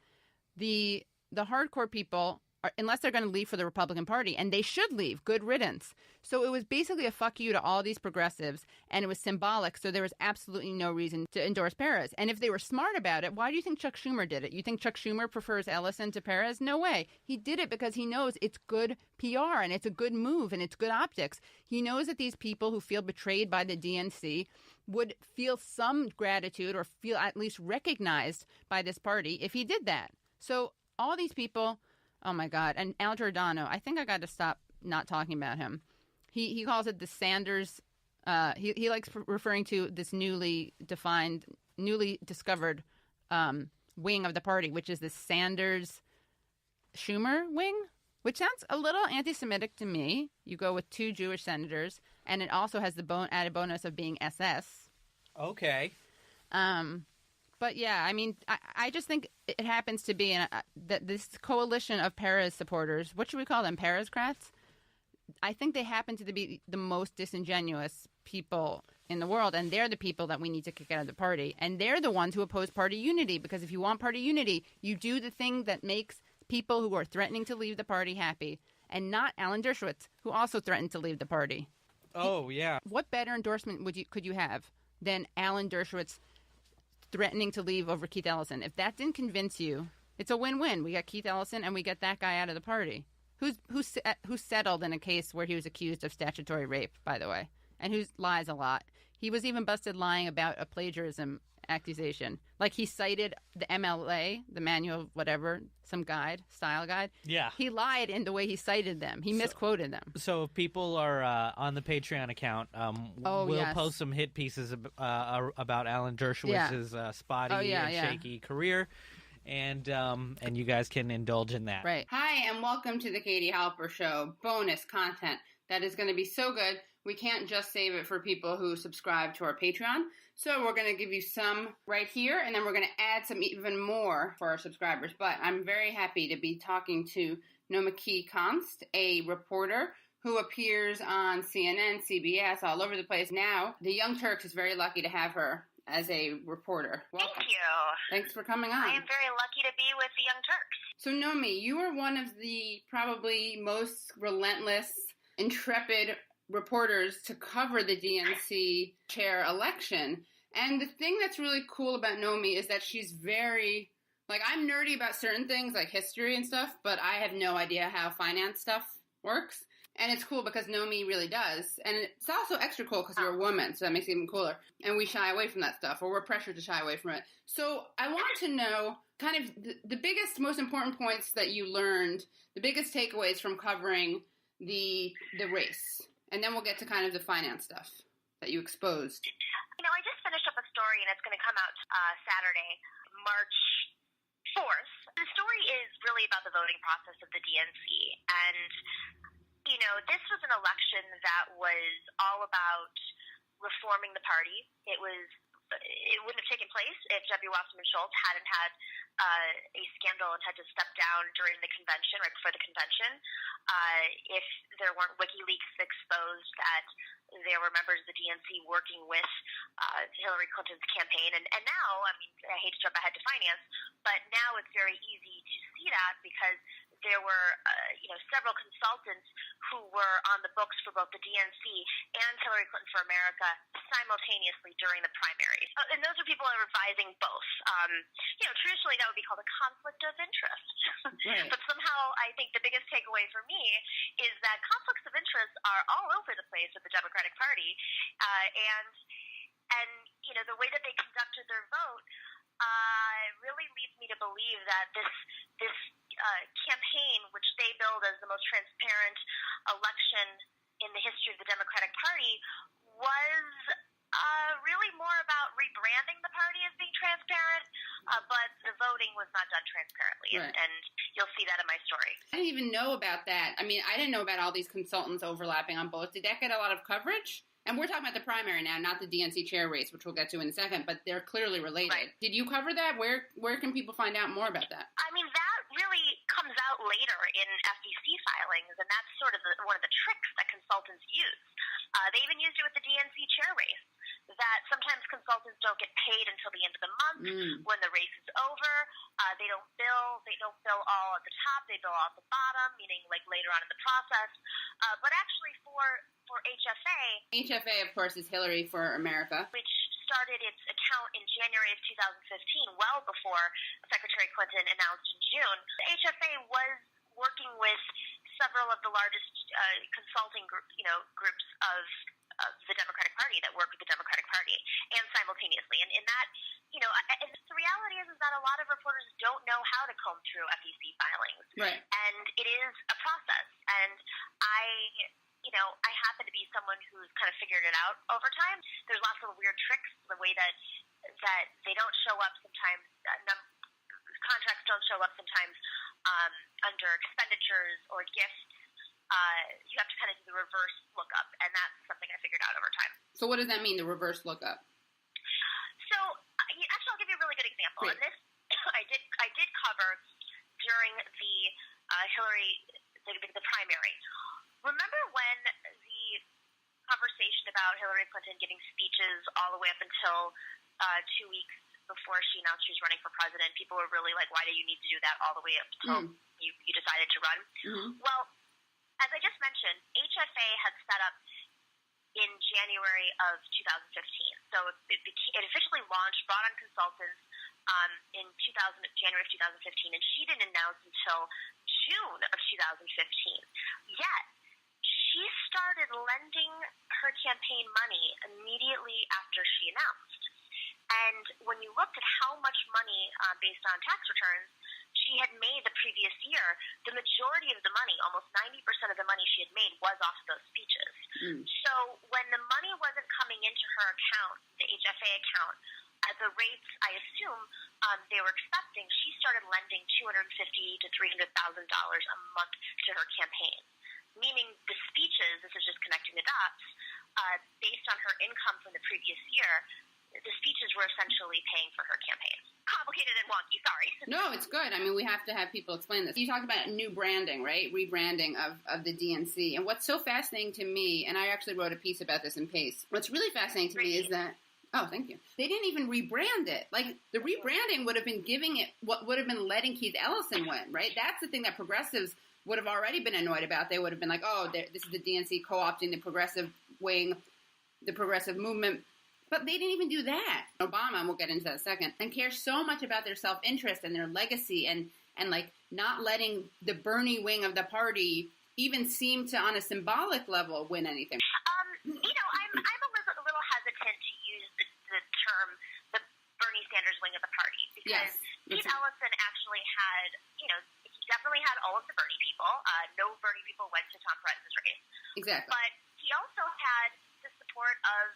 the hardcore people, unless they're going to leave for the Republican Party, and they should leave, good riddance. So it was basically a fuck you to all these progressives, and it was symbolic, so there was absolutely no reason to endorse Perez. And if they were smart about it, why do you think Chuck Schumer did it? You think Chuck Schumer prefers Ellison to Perez? No way. He did it because he knows it's good PR, and it's a good move, and it's good optics. He knows that these people who feel betrayed by the DNC would feel some gratitude or feel at least recognized by this party if he did that. So all these people... Oh, my God. And Al Giordano, I think I got to stop not talking about him. He calls it the Sanders. He likes referring to this newly discovered wing of the party, which is the Sanders-Schumer wing, which sounds a little anti-Semitic to me. You go with 2 Jewish senators, and it also has the added bonus of being SS. Okay. But yeah, I mean, I just think it happens to be that this coalition of Perez supporters, what should we call them, Perezcrats? I think they happen to be the most disingenuous people in the world, and they're the people that we need to kick out of the party. And they're the ones who oppose party unity, because if you want party unity, you do the thing that makes people who are threatening to leave the party happy, and not Alan Dershowitz, who also threatened to leave the party. Oh, yeah. What better endorsement could you have than Alan Dershowitz threatening to leave over Keith Ellison? If that didn't convince you, it's a win-win. We got Keith Ellison, and we get that guy out of the party. Who's settled in a case where he was accused of statutory rape, by the way, and who lies a lot. He was even busted lying about a plagiarism accusation. Like, he cited the MLA, the manual, whatever, some guide, style guide. Yeah. He lied in the way he cited them. He misquoted them. So if people are on the Patreon account, we'll post some hit pieces about Alan Dershowitz's spotty and shaky career. And you guys can indulge in that. Right. Hi, and welcome to the Katie Halper Show. Bonus content that is going to be so good, we can't just save it for people who subscribe to our Patreon. So we're going to give you some right here, and then we're going to add some even more for our subscribers. But I'm very happy to be talking to Nomiki Konst, a reporter who appears on CNN, CBS, all over the place. Now, the Young Turks is very lucky to have her as a reporter. Welcome. Thank you. Thanks for coming on. I am very lucky to be with the Young Turks. So, Nomi, you are one of the probably most relentless, intrepid reporters to cover the DNC chair election. And the thing that's really cool about Nomi is that she's very, like, I'm nerdy about certain things, like history and stuff, but I have no idea how finance stuff works. And it's cool because Nomi really does. And it's also extra cool because you're a woman, so that makes it even cooler. And we shy away from that stuff, or we're pressured to shy away from it. So I want to know kind of the biggest, most important points that you learned, the biggest takeaways from covering the race. And then we'll get to kind of the finance stuff that you exposed. You know, I just finished up a story, and it's going to come out Saturday, March 4th. The story is really about the voting process of the DNC. And you know, this was an election that was all about reforming the party. It wouldn't have taken place if W. Wasserman Schultz hadn't had a scandal and had to step down during the convention, right before the convention. If there weren't WikiLeaks exposed that there were members of the DNC working with Hillary Clinton's campaign. And now, I mean, I hate to jump ahead to finance, but now it's very easy to see that because there were, several consultants who were on the books for both the DNC and Hillary Clinton for America simultaneously during the primaries. And those are people who are advising both. Traditionally that would be called a conflict of interest. Right. But somehow I think the biggest takeaway for me is that conflicts of interest are all over the place with the Democratic Party. And the way that they conducted their vote really leads me to believe that this campaign, which they billed as the most transparent election in the history of the Democratic Party, was really more about rebranding the party as being transparent, but the voting was not done transparently, right. and you'll see that in my story. I didn't even know about that. I mean, I didn't know about all these consultants overlapping on both. Did that get a lot of coverage? And we're talking about the primary now, not the DNC chair race, which we'll get to in a second, but they're clearly related. Right. Did you cover that? Where can people find out more about that? I mean, that really comes out later in FEC filings, and that's sort of one of the tricks that consultants use. They even used it with the DNC chair race, that sometimes consultants don't get paid until the end of the month when the race is over. They don't bill all at the top, they bill all at the bottom, meaning like later on in the process. But actually for HFA, of course, is Hillary for America, which started its account in January of 2015, well before Secretary Clinton announced in June. The HFA was working with several of the largest consulting groups of the Democratic Party that work with the Democratic Party, and simultaneously. And that, the reality is that a lot of reporters don't know how to comb through FEC filings. Right. And it is a process. And I I happen to be someone who's kind of figured it out over time. There's lots of weird tricks, the way that they don't show up sometimes, contracts don't show up sometimes under expenditures or gifts. You have to kind of do the reverse lookup, and that's something I figured out over time. So what does that mean, the reverse lookup? So actually, I'll give you a really good example. Great. And this I did cover during the Hillary, the primary. Remember when the conversation about Hillary Clinton giving speeches all the way up until 2 weeks before she announced she was running for president, people were really like, why do you need to do that all the way up until you decided to run? Mm-hmm. Well, as I just mentioned, HFA had set up in January of 2015. So it officially launched, brought on consultants in January of 2015, and she didn't announce until June of 2015. Yet, she started lending her campaign money immediately after she announced. And when you looked at how much money, based on tax returns, she had made the previous year, the majority of the money, almost 90% of the money she had made, was off those speeches. So when the money wasn't coming into her account, the HFA account, at the rates I assume they were expecting, she started lending $250,000 to $300,000 a month to her campaign. Meaning the speeches, this is just connecting the dots, based on her income from the previous year, the speeches were essentially paying for her campaign. Complicated and wonky, sorry. No, it's good. I mean, we have to have people explain this. You talked about new branding, right? Rebranding of the DNC. And what's so fascinating to me, and I actually wrote a piece about this in Pace, what's really fascinating to me is that, oh, thank you. They didn't even rebrand it. Like, the rebranding would have been giving it, what would have been letting Keith Ellison win, right? That's the thing that progressives would have already been annoyed about. They would have been like, oh, this is the DNC co-opting the progressive wing, the progressive movement. But they didn't even do that. Obama, and we'll get into that in a second, and cares so much about their self-interest and their legacy and like not letting the Bernie wing of the party even seem to, on a symbolic level, win anything. I'm a little hesitant to use the term the Bernie Sanders wing of the party because Keith Ellison actually had, he definitely had all of the Bernie people. No Bernie people went to Tom Perez's race. Exactly. But he also had the support of,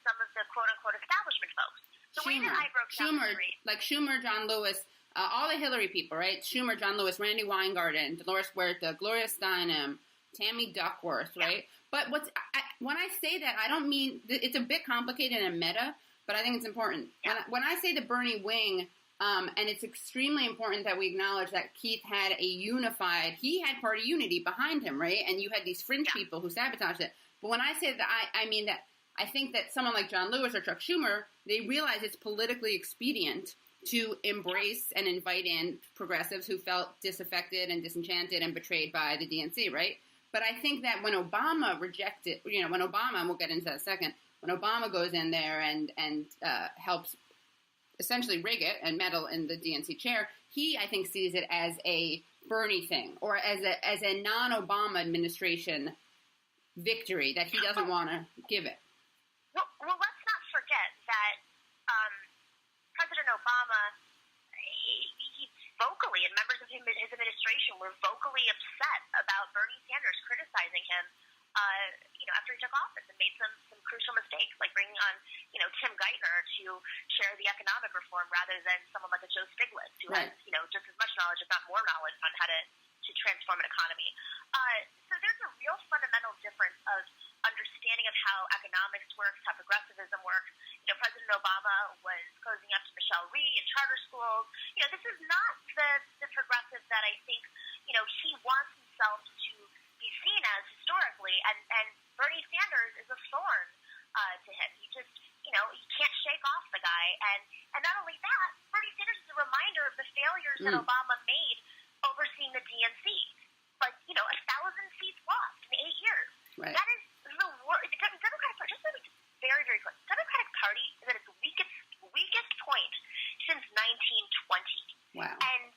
some of the quote-unquote establishment folks. The way that I broke down the race. Like Schumer, John Lewis, all the Hillary people, right? Schumer, John Lewis, Randy Weingarten, Dolores Huerta, Gloria Steinem, Tammy Duckworth, right? But when I say that, I don't mean, it's a bit complicated and meta, but I think it's important. Yeah. When I say the Bernie wing, and it's extremely important that we acknowledge that Keith had he had party unity behind him, right? And you had these fringe people who sabotaged it. But when I say that, I mean that I think that someone like John Lewis or Chuck Schumer, they realize it's politically expedient to embrace and invite in progressives who felt disaffected and disenchanted and betrayed by the DNC, right? But I think that when Obama rejected, when Obama, and we'll get into that in a second, when Obama goes in there and helps essentially rig it and meddle in the DNC chair, he, I think, sees it as a Bernie thing or as a non-Obama administration victory that he doesn't want to give it. Well, let's not forget that President Obama, he vocally, and members of his administration were vocally upset about Bernie Sanders criticizing him, after he took office and made some crucial mistakes, like bringing on, Tim Geithner to share the economic reform rather than someone like a Joe Stiglitz, who has, just as much knowledge, if not more knowledge, on how to transform an economy. So there's a real fundamental difference of understanding of how economics works, how progressivism works. President Obama was closing up to Michelle Rhee in charter schools. This is not the progressive that I think, he wants himself to be seen as historically, and Bernie Sanders is a thorn to him. He just, he can't shake off the guy. And not only that, Bernie Sanders is a reminder of the failures that Obama made overseeing the DNC. Like, 1,000 seats lost in 8 years. Right. That is the worst. The Democratic Party, just very, very quick, the Democratic Party is at its weakest point since 1920. Wow. And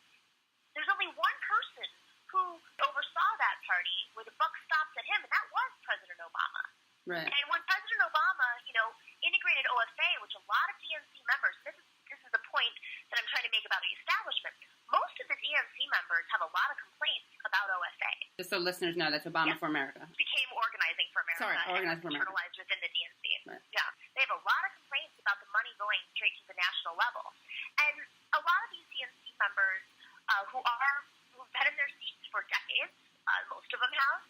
there's only one person who oversaw that party where the buck stopped at him, and that was President Obama. Right. And when President Obama, integrated OFA, which a lot of DNC members, this is the point that I'm trying to make about the establishment, most of the DNC members have a lot of complaints about OFA. Just so listeners know, that's Obama for America. Became for America and internalized within the DNC. Right. Yeah. They have a lot of complaints about the money going straight to the national level. And a lot of these DNC members who've been in their seats for decades, most of them have,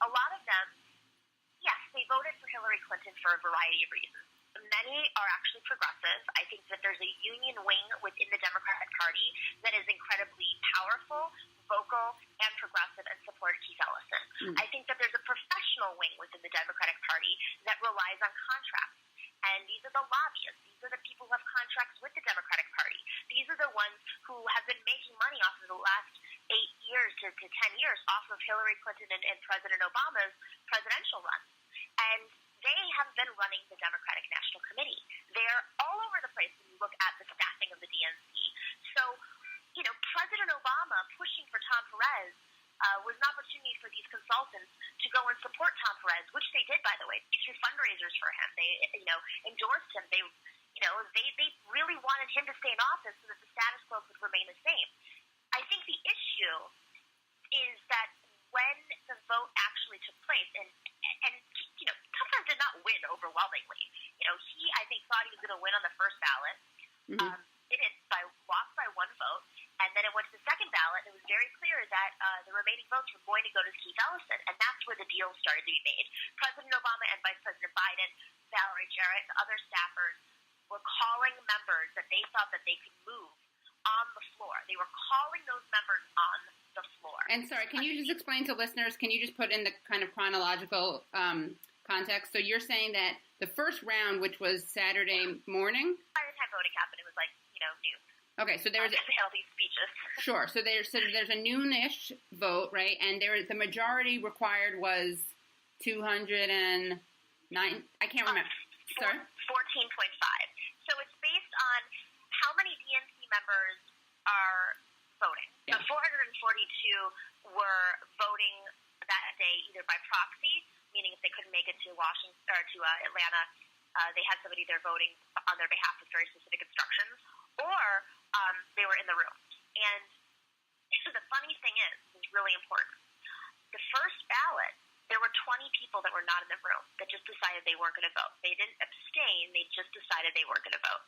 a lot of them, yes, they voted for Hillary Clinton for a variety of reasons. Many are actually progressive. I think that there's a union wing within the Democratic Party that is incredibly powerful, vocal, and progressive and supported Keith Ellison. I think that there's a professional wing within the Democratic Party that relies on contracts. And these are the lobbyists. These are the people who have contracts with the Democratic Party. These are the ones who have been making money off of the last 8 years to 10 years off of Hillary Clinton and President Obama's presidential run. And they have been running the Democratic National Committee. They're all over the place when you look at the staffing of the DNC. So, President Obama pushing for Tom Perez was an opportunity for these consultants to go and support Tom Perez, which they did, by the way. They threw fundraisers for him. They, endorsed him. They really wanted him to stay in office so that the status quo could remain the same. I think the issue is that when the vote actually took place, and Tom Perez did not win overwhelmingly. He, I think, thought he was going to win on the first ballot. It lost by one vote. And then it went to the second ballot, and it was very clear that the remaining votes were going to go to Keith Ellison, and that's where the deal started to be made. President Obama and Vice President Biden, Valerie Jarrett, and other staffers were calling members that they thought that they could move on the floor. They were calling those members on the floor. And sorry, can you just explain to listeners, can you just put in the kind of chronological context? So you're saying that the first round, which was Saturday morning? By the time voting happened, it was noon. Okay, so there was all these speeches. Sure. So there's a noonish vote, right? And the majority required was 209. I can't remember. Sorry. 14.5. So it's based on how many DNC members are voting. Yeah. So 442 were voting that day either by proxy, meaning if they couldn't make it to Washington or to Atlanta, they had somebody there voting on their behalf with very specific instructions, or they were in the room. And the funny thing is, this is really important, the first ballot, there were 20 people that were not in the room that just decided they weren't going to vote. They didn't abstain, they just decided they weren't going to vote.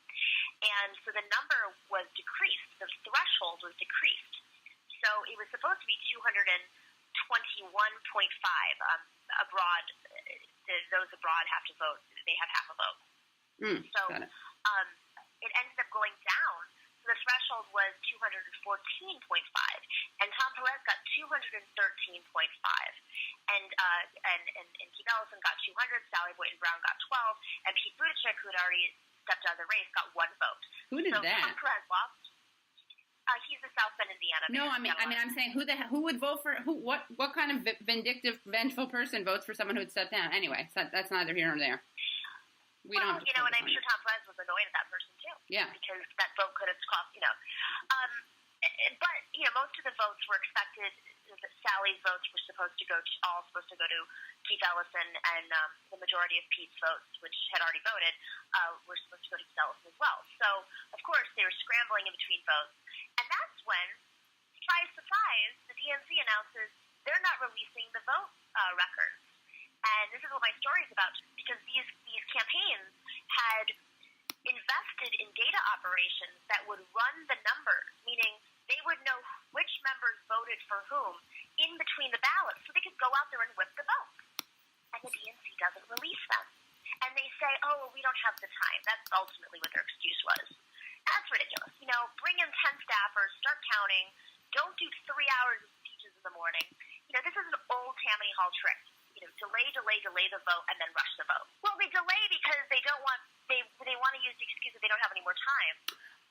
And so the number was decreased, the threshold was decreased. So it was supposed to be 221.5 abroad. Those abroad have to vote, they have half a vote. So it ended up going down. So the threshold was 214.5, and Tom Perez got 213.5, and Keith Ellison got 200, Sally Boynton Brown got 12, and Pete Buttigieg, who had already stepped out of the race, got 1 vote. Who did that? Tom Perez lost. He's the South Bend, Indiana. No, I'm saying who would vote for who? What kind of vindictive, vengeful person votes for someone who would step down? Anyway, that's neither here nor there. And I'm sure Tom Perez was annoyed at that person too. Yeah. Because that vote could have cost, But most of the votes were expected. Sally's votes were supposed to go to Keith Ellison, and the majority of Pete's votes, which had already voted, were supposed to go to Keith Ellison as well. So, of course, they were scrambling in between votes. And that's when, surprise, surprise, the DNC announces they're not releasing the vote records. And this is what my story is about, because these campaigns had invested in data operations that would run the numbers, meaning they would know which members voted for whom in between the ballots, so they could go out there and whip the votes. And the DNC doesn't release them. And they say, oh, well, we don't have the time. That's ultimately what their excuse was. That's ridiculous. Bring in 10 staffers, start counting, don't do 3 hours of speeches in the morning. This is an old Tammany Hall trick. Delay the vote, and then rush the vote. Well, they delay because they want to use the excuse that they don't have any more time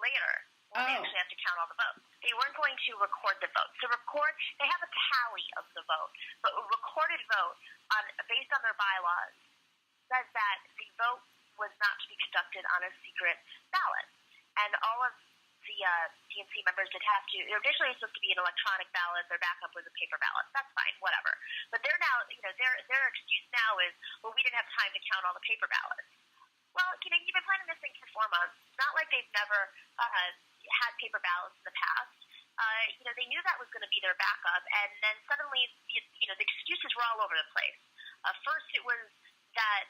later. Well, they actually have to count all the votes. They weren't going to record the vote. They have a tally of the vote, but a recorded vote, based on their bylaws, says that the vote was not to be conducted on a secret ballot. And all of the DNC members did have to. Initially, it was supposed to be an electronic ballot. Their backup was a paper ballot. That's fine, whatever. But they're now, their excuse now is, well, we didn't have time to count all the paper ballots. Well, you've been planning this thing for 4 months. It's not like they've never had paper ballots in the past. They knew that was going to be their backup, and then suddenly, the excuses were all over the place. First, it was that,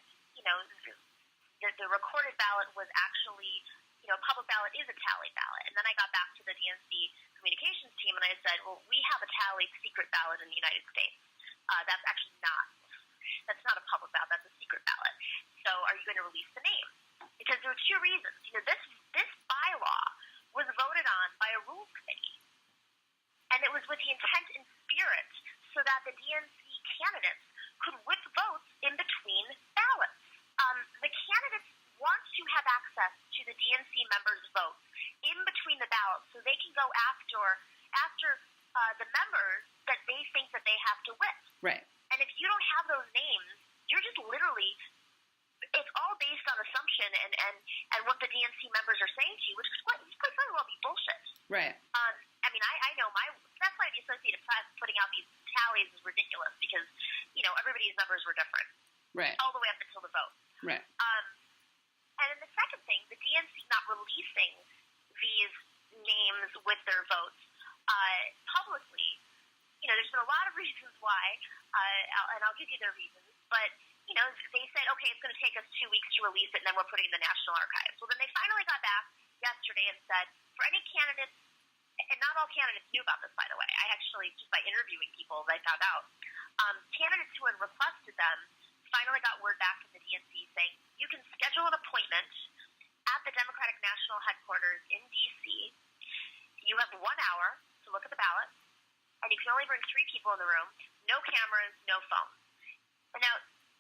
the recorded ballot was actually, a public ballot is a tallied ballot. And then I got back to the DNC communications team and I said, well, we have a tallied secret ballot in the United States. That's actually that's not a public ballot, that's a secret ballot. So are you going to release the name? Because there were two reasons. This bylaw was voted on by a rules committee. And it was with the intent and spirit so that the DNC candidates could whip votes in between ballots. The candidates want to have access to the DNC members' votes in between the ballots so they can go after the members that they think that they have to whip. Right. And if you don't have those names, you're just literally, it's all based on assumption and what the DNC members are saying to you, which quite very well be bullshit. Right. I know that's why the Associated Press putting out these tallies is ridiculous because, everybody's numbers were different. Right. All the way up until the vote. Right. And then the second thing, the DNC not releasing these names with their votes publicly, there's been a lot of reasons why, and I'll give you their reasons, but, they said, okay, it's going to take us 2 weeks to release it, and then we're putting it in the National Archives. Well, then they finally got back yesterday and said, for any candidates, and not all candidates knew about this, by the way. I actually, just by interviewing people, I found out. Candidates who had requested them finally got word back from the DNC saying, you can schedule an appointment at the Democratic National Headquarters in D.C. You have 1 hour to look at the ballot, and you can only bring 3 people in the room, no cameras, no phone. And now,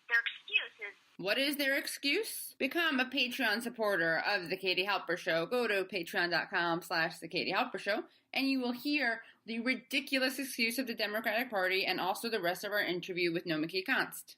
their excuse is... What is their excuse? Become a Patreon supporter of The Katie Halper Show. Go to patreon.com/The Katie Halper Show, and you will hear the ridiculous excuse of the Democratic Party and also the rest of our interview with Nomiki Konst.